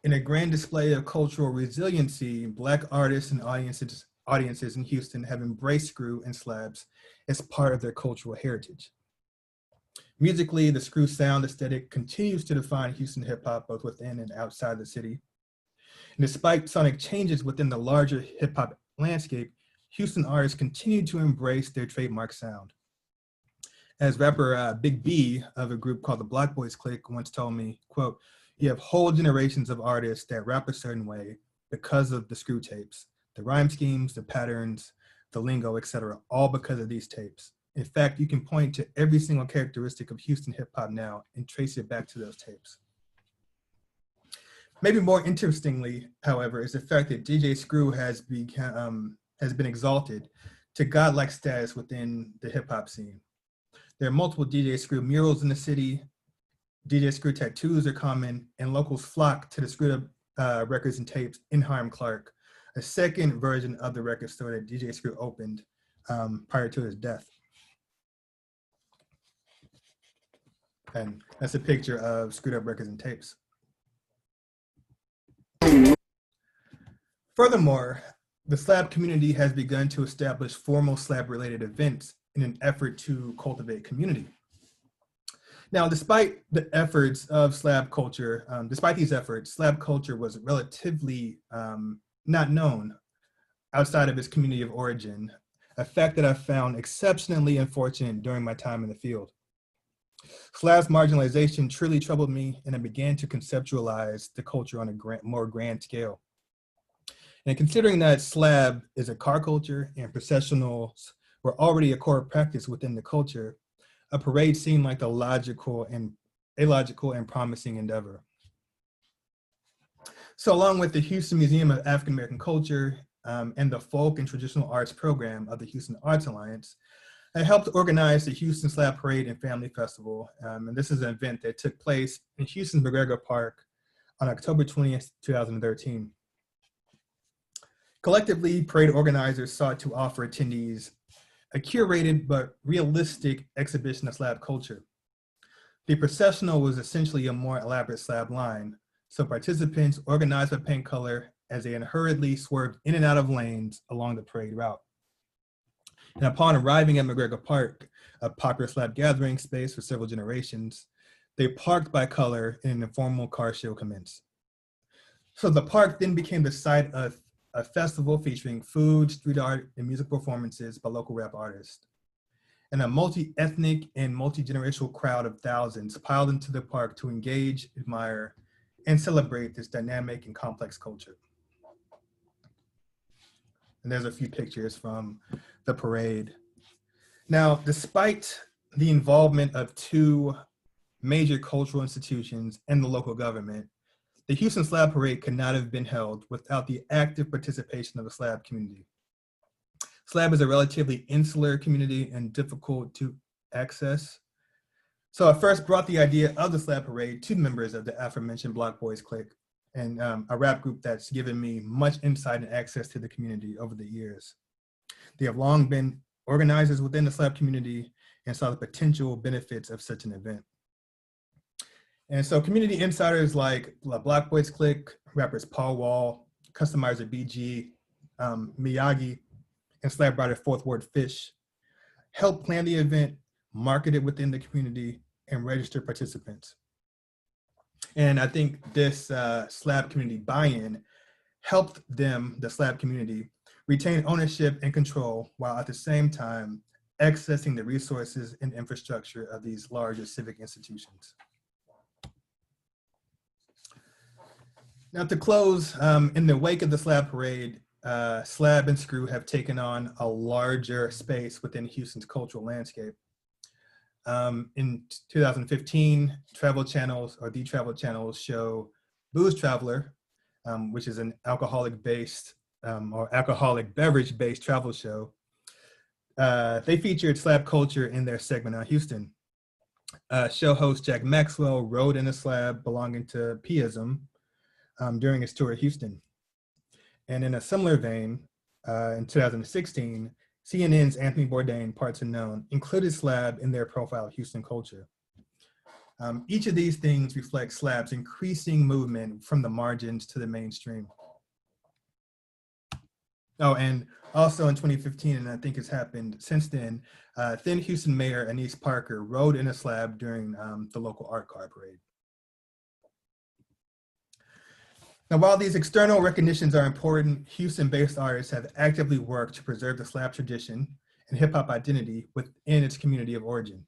in a grand display of cultural resiliency, Black artists and audiences in Houston have embraced Screw and Slabs as part of their cultural heritage. Musically, the Screw sound aesthetic continues to define Houston hip hop both within and outside the city. And despite sonic changes within the larger hip hop landscape, Houston artists continue to embrace their trademark sound. As rapper Big B of a group called the Block Boys Clique once told me, quote, "You have whole generations of artists that rap a certain way because of the Screw tapes. The rhyme schemes, the patterns, the lingo, etc., all because of these tapes. In fact, you can point to every single characteristic of Houston hip hop now and trace it back to those tapes." Maybe more interestingly, however, is the fact that DJ Screw has been exalted to godlike status within the hip hop scene. There are multiple DJ Screw murals in the city. DJ Screw tattoos are common, and locals flock to the Screwed Up records and tapes in Hiram Clark, a second version of the record store that DJ Screw opened prior to his death. And that's a picture of Screwed Up records and tapes. Furthermore, the Slab community has begun to establish formal Slab-related events in an effort to cultivate community. Now, despite the efforts of Slab culture, despite these efforts, Slab culture was relatively not known outside of its community of origin, a fact that I found exceptionally unfortunate during my time in the field. Slab's marginalization truly troubled me, and I began to conceptualize the culture on a more grand scale. And considering that Slab is a car culture and processionals were already a core practice within the culture, a parade seemed like the illogical and promising endeavor. So along with the Houston Museum of African American Culture and the Folk and Traditional Arts program of the Houston Arts Alliance, I helped organize the Houston Slab Parade and Family Festival. And this is an event that took place in Houston's McGregor Park on October 20th, 2013. Collectively, parade organizers sought to offer attendees a curated but realistic exhibition of Slab culture. The processional was essentially a more elaborate Slab line, so participants organized by paint color as they unhurriedly swerved in and out of lanes along the parade route. And upon arriving at McGregor Park, a popular Slab gathering space for several generations, they parked by color and an informal car show commenced. So the park then became the site of a festival featuring food, street art, and music performances by local rap artists. And a multi-ethnic and multi-generational crowd of thousands piled into the park to engage, admire, and celebrate this dynamic and complex culture. And there's a few pictures from the parade. Now, despite the involvement of two major cultural institutions and the local government, the Houston Slab Parade could not have been held without the active participation of the Slab community. Slab is a relatively insular community and difficult to access. So I first brought the idea of the Slab Parade to members of the aforementioned Block Boys Clique, and a rap group that's given me much insight and access to the community over the years. They have long been organizers within the Slab community and saw the potential benefits of such an event. And so community insiders like Block Boys Clique, rappers Paul Wall, Customizer BG, Miyagi, and Slab writer Fourth Ward Fish helped plan the event, market it within the community, and register participants. And I think this Slab community buy-in helped them, the Slab community, retain ownership and control while at the same time accessing the resources and infrastructure of these larger civic institutions. Now to close, in the wake of the Slab Parade, Slab and Screw have taken on a larger space within Houston's cultural landscape. In 2015, Travel Channels, or The Travel Channels, show Booze Traveler, which is an alcoholic-based or alcoholic beverage-based travel show. They featured Slab culture in their segment on Houston. Show host Jack Maxwell rode in a slab belonging to Piism during his tour of Houston. And in a similar vein, in 2016, CNN's Anthony Bourdain, Parts Unknown, included Slab in their profile of Houston culture. Each of these things reflects Slab's increasing movement from the margins to the mainstream. Oh, and also in 2015, and I think it's happened since then, then Houston Mayor Anise Parker rode in a slab during the local art car parade. Now, while these external recognitions are important, Houston-based artists have actively worked to preserve the slab tradition and hip-hop identity within its community of origin.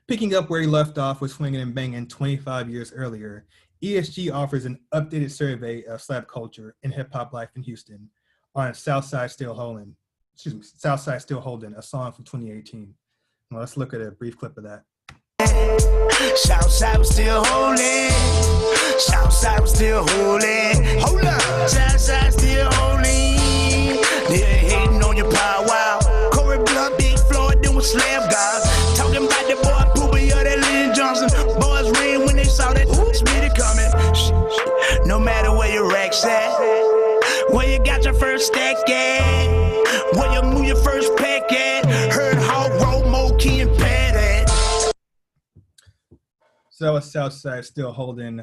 Picking up where he left off with Swingin' and Bangin' 25 years earlier, ESG offers an updated survey of slab culture and hip-hop life in Houston on Southside Still Holdin', a song from 2018. Now let's look at a brief clip of that.
Southside was still holding. Southside was still holding. Hold up. Southside still holding. They're hating on your power. Wow. Corey Blunt, Big Floyd, doing slab guys. Talking about the boy Poopy or that Lynn Johnson. Boys ran when they saw that Smitty coming. No matter where your racks at, where you got your first stack at, where you move your first pack at, heard Hawk, Roll, Moki, and Pat at.
So it's Southside Still Holding,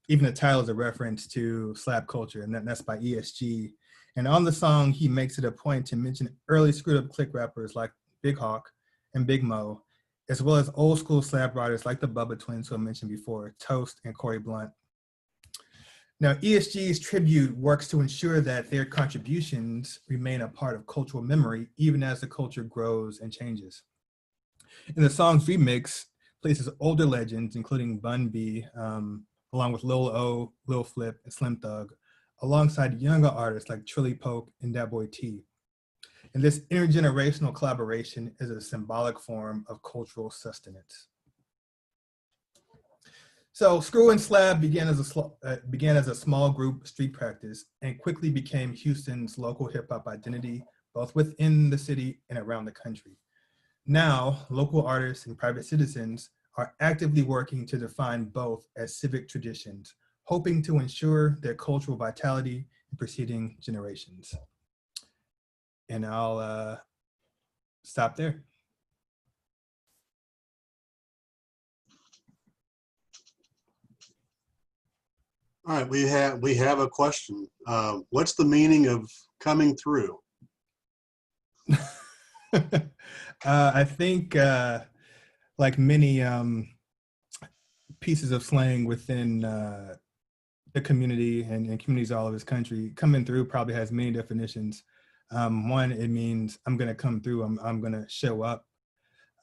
even the title is a reference to slab culture, and that's by ESG. And on the song, he makes it a point to mention early Screwed Up Click rappers like Big Hawk and Big Mo, as well as old school slab writers like the Bubba Twins who I mentioned before, Toast and Corey Blunt. Now, ESG's tribute works to ensure that their contributions remain a part of cultural memory, even as the culture grows and changes. In the song's remix, places older legends, including Bun B, along with Lil O, Lil Flip, and Slim Thug, alongside younger artists like Trilly Poke and Dat Boy T. And this intergenerational collaboration is a symbolic form of cultural sustenance. So Screw and Slab began as a small group street practice and quickly became Houston's local hip hop identity, both within the city and around the country. Now, local artists and private citizens are actively working to define both as civic traditions, hoping to ensure their cultural vitality in preceding generations. And I'll stop there.
All right, we have a question. What's the meaning of coming through?
I think like many pieces of slang within the community and communities all over this country. Coming through probably has many definitions. One, it means I'm going to come through, I'm going to show up.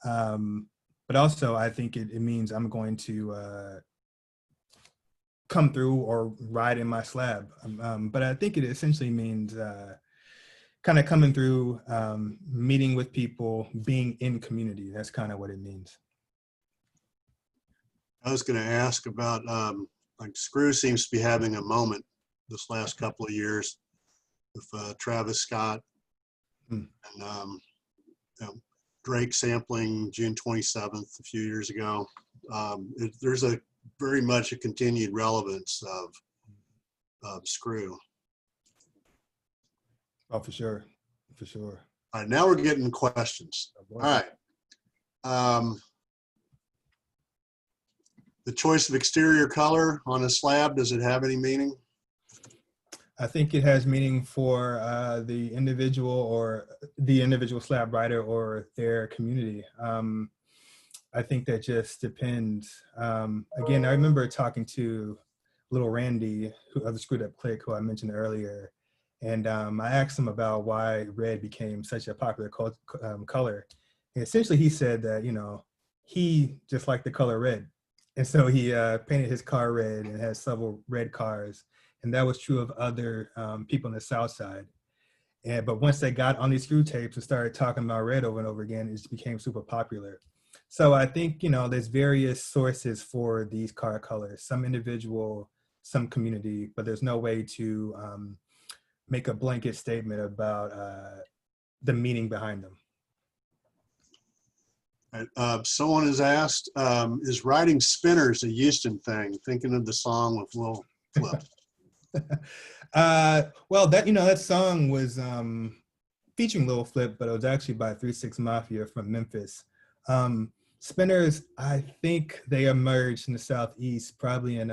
But also, I think it means I'm going to come through or ride in my slab. But I think it essentially means kind of coming through, meeting with people, being in community. That's kind of what it means.
I was going to ask about, like Screw seems to be having a moment this last couple of years with Travis Scott and you know, Drake sampling June 27th a few years ago. There's a very much a continued relevance of Screw.
Oh, for sure, for sure.
All right, now we're getting questions. All right. The choice of exterior color on a slab, does it have any meaning?
I think it has meaning for the individual slab writer or their community. I think that just depends. Again, I remember talking to Little Randy of the Screwed Up Click, who I mentioned earlier, and I asked him about why red became such a popular color. And essentially, he said that, you know, he just liked the color red. And so he painted his car red and has several red cars. And that was true of other people on the South Side. But once they got on these screw tapes and started talking about red over and over again, it just became super popular. So I think, you know, there's various sources for these car colors, some individual, some community, but there's no way to make a blanket statement about the meaning behind them.
Someone has asked, is riding spinners a Houston thing? Thinking of the song with Lil Flip.
Well, that song was featuring Lil Flip, but it was actually by 3 6 Mafia from Memphis. Spinners, I think they emerged in the Southeast, probably in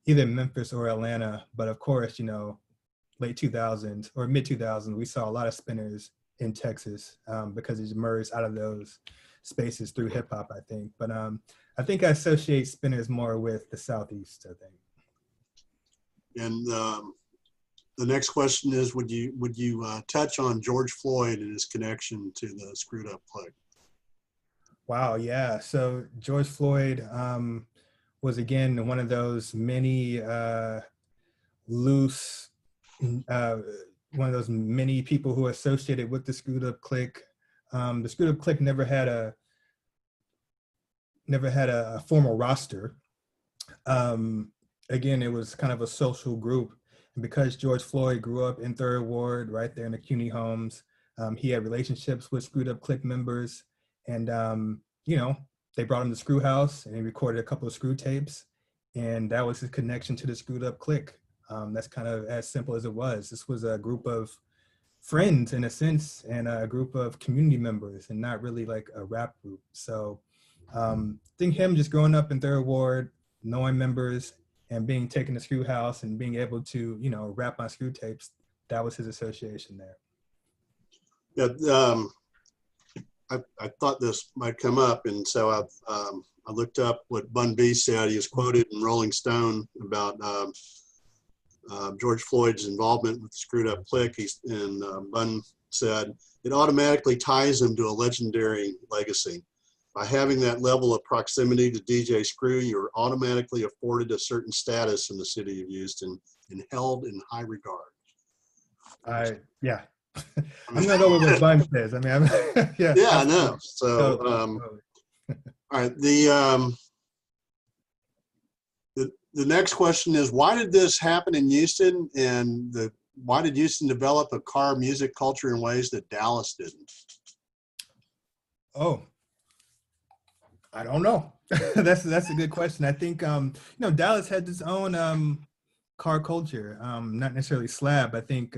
either Memphis or Atlanta. But of course, you know, late 2000s or mid 2000s, we saw a lot of spinners in Texas because it emerged out of those spaces through hip hop, I think. But I think I associate spinners more with the Southeast, I think.
And the next question is, would you touch on George Floyd and his connection to the Screwed Up Click?
Wow, yeah. So George Floyd was, again, one of those many loose, one of those many people who are associated with the Screwed Up Click. The Screwed Up Click never had a formal roster. Again, it was kind of a social group. And because George Floyd grew up in Third Ward, right there in the CUNY homes, he had relationships with Screwed Up Click members. And, you know, they brought him to Screw House and he recorded a couple of screw tapes. And that was his connection to the Screwed Up Click. That's kind of as simple as it was. This was a group of friends, in a sense, and a group of community members, and not really like a rap group. So I think him just growing up in Third Ward, knowing members, and being taken to Screw House and being able to, you know, rap on screw tapes, that was his association there.
Yeah, I thought this might come up, and so I looked up what Bun B said. He was quoted in Rolling Stone about George Floyd's involvement with the Screwed Up Click. Bun said, it automatically ties him to a legendary legacy. By having that level of proximity to DJ Screw, you're automatically afforded a certain status in the city of Houston and held in high regard.
Yeah. I'm gonna go with what Bun says. I mean, yeah.
Yeah, I know. So, all right. The next question is, why did this happen in Houston, and why did Houston develop a car music culture in ways that Dallas didn't?
Oh, I don't know. That's a good question. I think you know, Dallas had its own car culture, not necessarily slab. I think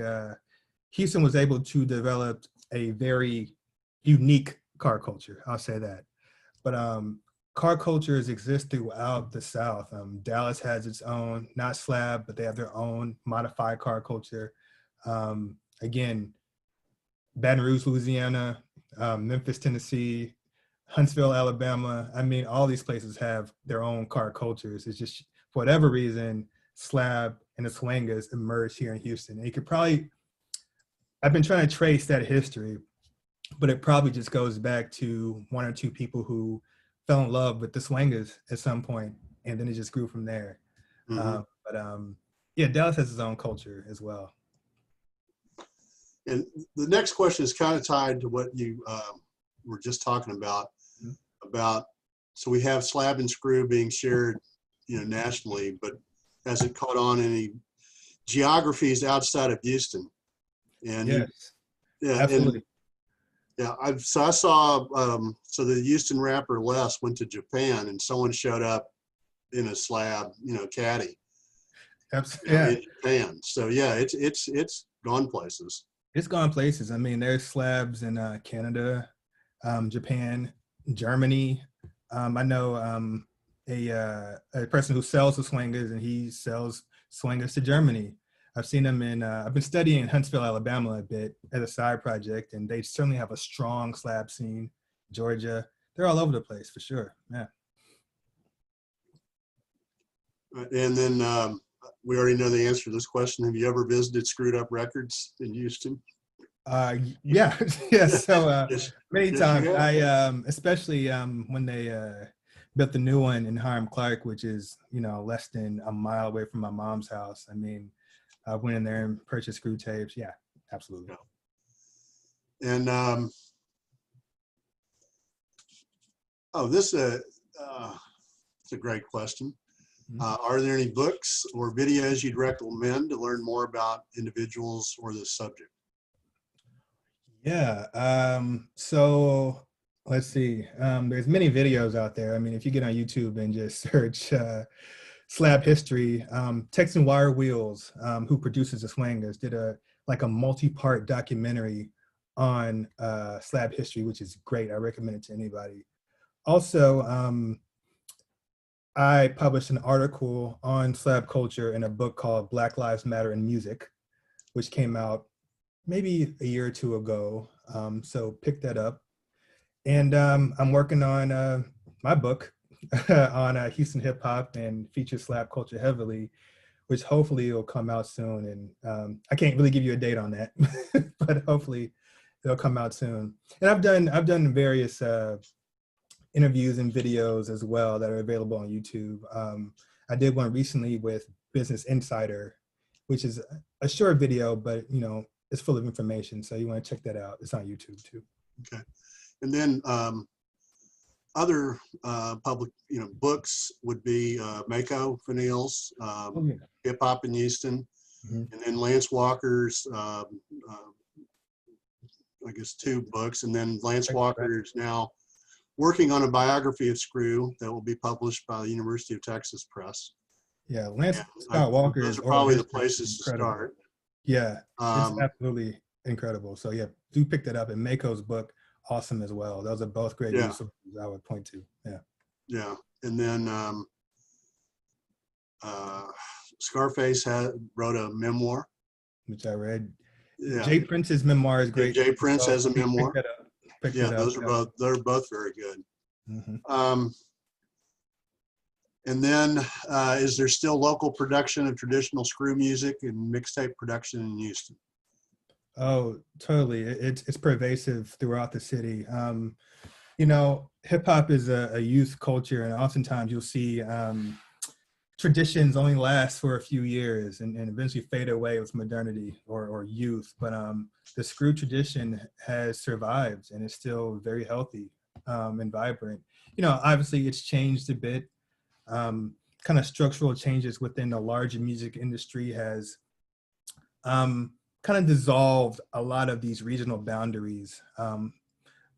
Houston was able to develop a very unique car culture. I'll say that. But car cultures exist throughout the South. Dallas has its own, not slab, but they have their own modified car culture. Again, Baton Rouge, Louisiana, Memphis, Tennessee, Huntsville, Alabama. I mean, all these places have their own car cultures. It's just, for whatever reason, slab and the swangers emerged here in Houston. And you could probably, I've been trying to trace that history, but it probably just goes back to one or two people who fell in love with the swangers at some point, and then it just grew from there. Yeah, Dallas has its own culture as well.
And the next question is kind of tied to what you were just talking about, so we have slab and screw being shared, nationally, but has it caught on any geographies outside of Houston? And
yes,
yeah,
absolutely.
I saw, so the Houston rapper Les went to Japan and someone showed up in a slab, caddy.
Absolutely.
In Japan. So yeah, it's gone places.
It's gone places. I mean, there's slabs in Canada, Japan, Germany. I know a person who sells the swangers, and he sells swangers to Germany. I've seen them in, I've been studying Huntsville, Alabama a bit as a side project, and they certainly have a strong slab scene. Georgia, they're all over the place for sure. Yeah.
And then we already know the answer to this question. Have you ever visited Screwed Up Records in Houston?
Yeah, yes. So many times.
Yeah.
I especially when they built the new one in Hiram Clark, which is less than a mile away from my mom's house. I mean, I went in there and purchased screw tapes. Yeah, absolutely.
And this it's a great question. Are there any books or videos you'd recommend to learn more about individuals or this subject?
Yeah. So let's see. There's many videos out there. I mean, if you get on YouTube and just search slab history, Texan Wire Wheels, who produces the Swangers, did a multi-part documentary on slab history, which is great. I recommend it to anybody. Also, I published an article on slab culture in a book called Black Lives Matter in Music, which came out maybe a year or two ago. So pick that up. And I'm working on my book on Houston hip hop and features slab culture heavily, which hopefully will come out soon. And I can't really give you a date on that, but hopefully it'll come out soon. And I've done various interviews and videos as well that are available on YouTube. I did one recently with Business Insider, which is a short video, but it's full of information. So you want to check that out. It's on YouTube too.
Okay. And then other public, books would be Mako Fennell's Hip Hop in Houston, and then Lance Walker's, I guess 2 books, and then Lance Walker is now working on a biography of Screw that will be published by the University of Texas Press.
Yeah, Lance Scott Walker.
Those are probably the places to start.
Yeah, it's absolutely incredible. So yeah, do pick that up. And Mako's book, awesome as well. Those are both great resources I would point to. Yeah.
Yeah, and then Scarface wrote a memoir,
which I read.
Yeah.
Jay Prince's memoir is great.
Jay Prince has a memoir.
Pick that up.
Those are they're both very good. And then is there still local production of traditional screw music and mixtape production in Houston?
Oh, totally. It's pervasive throughout the city. Hip hop is a youth culture, and oftentimes you'll see traditions only last for a few years and eventually fade away with modernity or youth. But the screw tradition has survived and is still very healthy and vibrant. Obviously it's changed a bit. Kind of structural changes within the larger music industry has kind of dissolved a lot of these regional boundaries.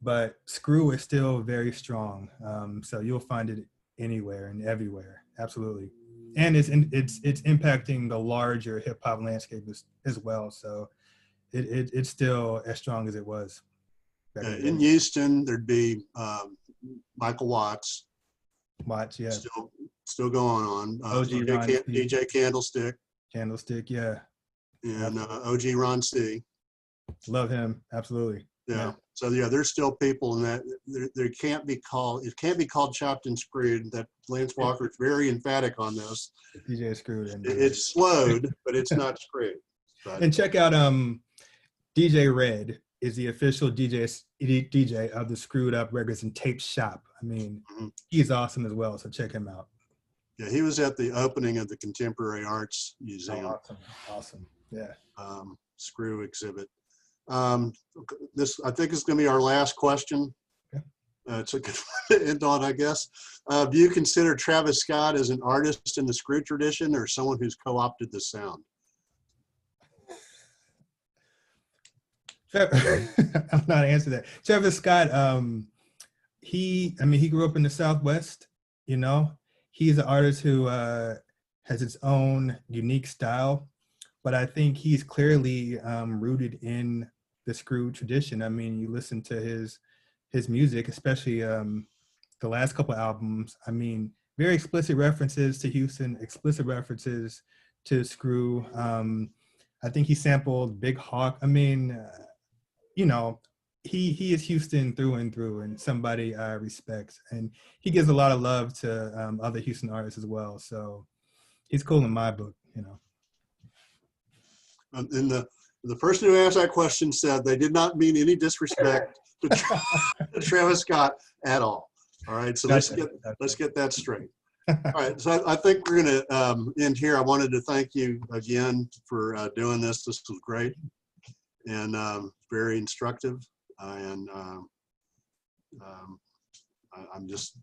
But screw is still very strong. So you'll find it anywhere and everywhere. Absolutely. And it's impacting the larger hip hop landscape as well. So it's still as strong as it was.
In Houston, there'd be Michael Watts.
Watts, yeah.
Still going on. DJ Candlestick.
Candlestick, yeah.
And OG Ron C.
Love him, absolutely.
Yeah. So yeah, there's still people in that there can't be called, it can't be called chopped and screwed. That Lance Walker is very emphatic on this.
DJ Screwed. And,
It's slowed, but it's not screwed. But
and check out DJ Red is the official DJ of the Screwed Up Records and Tape Shop. I mean, he's awesome as well. So check him out.
yeah, he was at the opening of the Contemporary Arts Museum.
Awesome. Yeah.
Screw exhibit. This, I think, is going to be our last question.
Okay.
It's a good one to end on, I guess. Do you consider Travis Scott as an artist in the Screw tradition or someone who's co-opted the sound?
I'm not answering that. Travis Scott, he grew up in the Southwest, you know. He's an artist who has its own unique style, but I think he's clearly rooted in the Screw tradition. I mean, you listen to his music, especially the last couple albums. I mean, very explicit references to Houston, explicit references to Screw. I think he sampled Big Hawk. I mean, you know, he is Houston through and through, and somebody I respect. And he gives a lot of love to other Houston artists as well. So he's cool in my book, you know.
And the person who asked that question said they did not mean any disrespect to Travis Scott at all. All right, so let's get that straight. All right, so I think we're going to end here. I wanted to thank you again for doing this. This was great and very instructive. And I'm just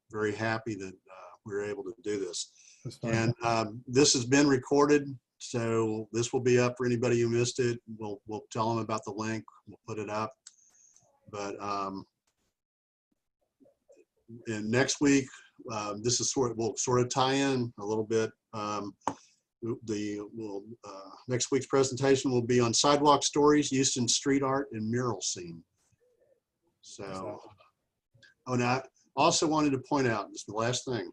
very happy that we were able to do this. And this has been recorded, so this will be up for anybody who missed it. We'll tell them about the link. We'll put it up. But and next week, this is will sort of tie in a little bit. Next week's presentation will be on Sidewalk Stories, Houston Street Art and Mural Scene. So, oh, and I also wanted to point out, this is the last thing.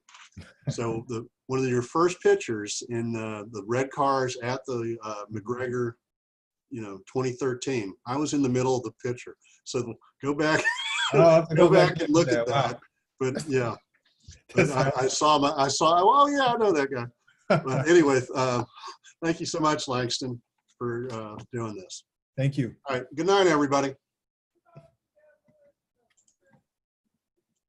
So one of your first pictures in the red cars at the McGregor, 2013, I was in the middle of the picture. So go back, go back and look at that. Wow. But yeah, but I saw, oh yeah, I know that guy. But anyway, thank you so much, Langston, for doing this.
Thank you.
All right. Good night, everybody.